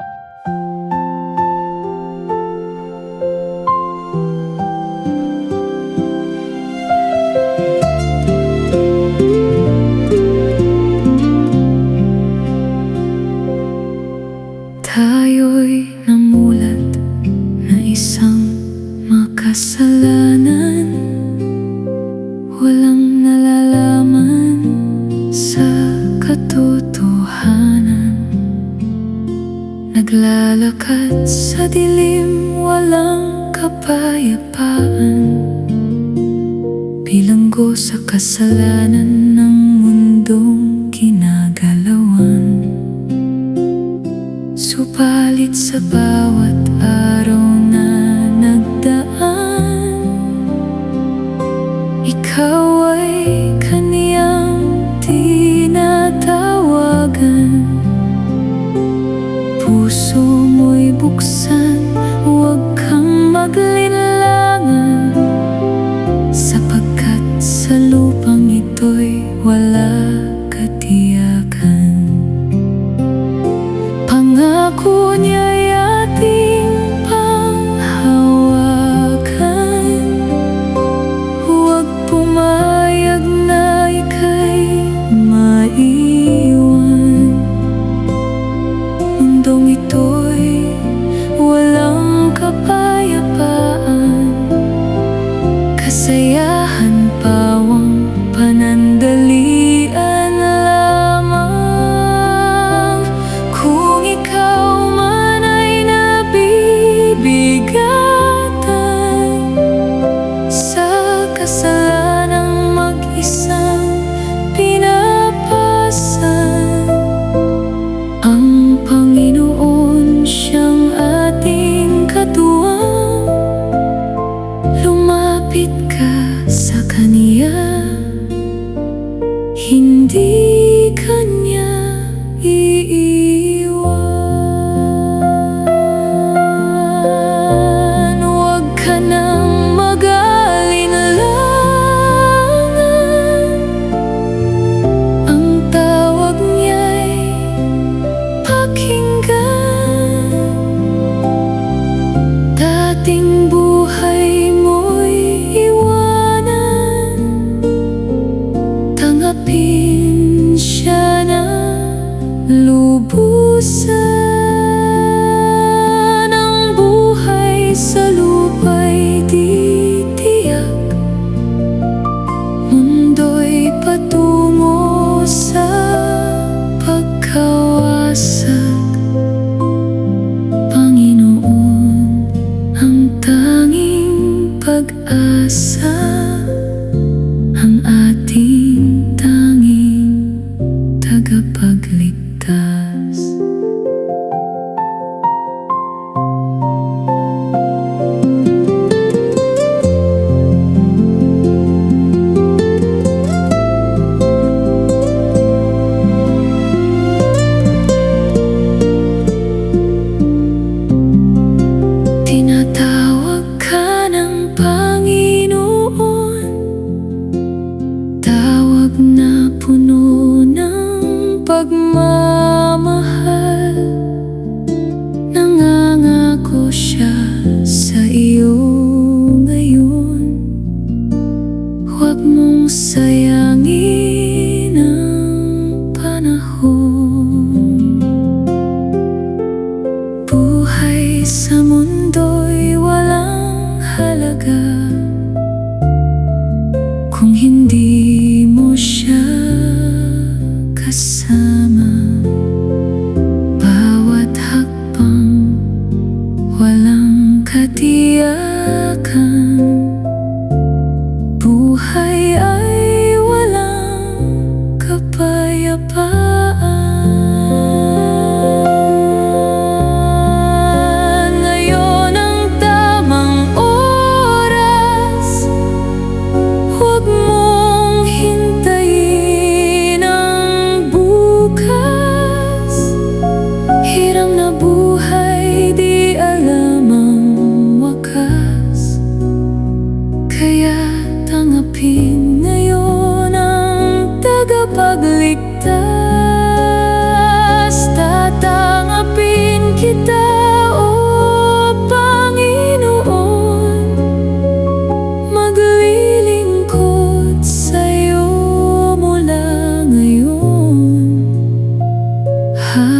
Tayo'y namulat na isang makasalanan, walang nalalaman sa katotohanan. Naglalakad sa dilim, walang kapayapaan, bilanggo sa kasalanan ng mundong ginagalawan. Subalit sa bawat araw na nagdaan, ikaw ay kaniyang tinatawagan. Puso mo'y buksan, huwag kang maglinlangan, sapagkat sa lupang ito'y wala katiyakan. Pangako niya'y ating panghawakan, huwag pumayag na ika'y maiwan. Mundong ito'y walang kapayapaan, kasayahan pawang panandalian lamang. Kung ikaw man ay nabibigatan sa kasalanang mag-isang pinapasan, ang Panginoon siyang ating katuwang. Lumapit ka sa Kaniya, hindi Kanya iiwan. Huwag ka nang mag-alinlangan, ang tawag niya'y pakinggan. Dating buhay mo'y iwanan, tanggapin siya na lubusan. Ang buhay sa lupa'y di tiyak, mundo'y patungo sa pagkawasak. Panginoon ang tanging pag-asa, ang ating tanging tagapagligtas. Tinatawag ka ng Panginoon, tawag na puno ng pagmamahal. Nangangako siya sa iyo ngayon, huwag mong sayangin ang panahon. Buhay sa mundo'y walang halaga kung hindi mo siya kasama.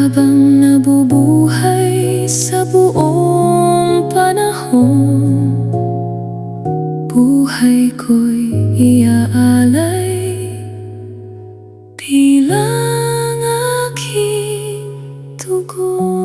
Habang nabubuhay sa buong panahon, buhay ko'y iaalay bilang aking tugon.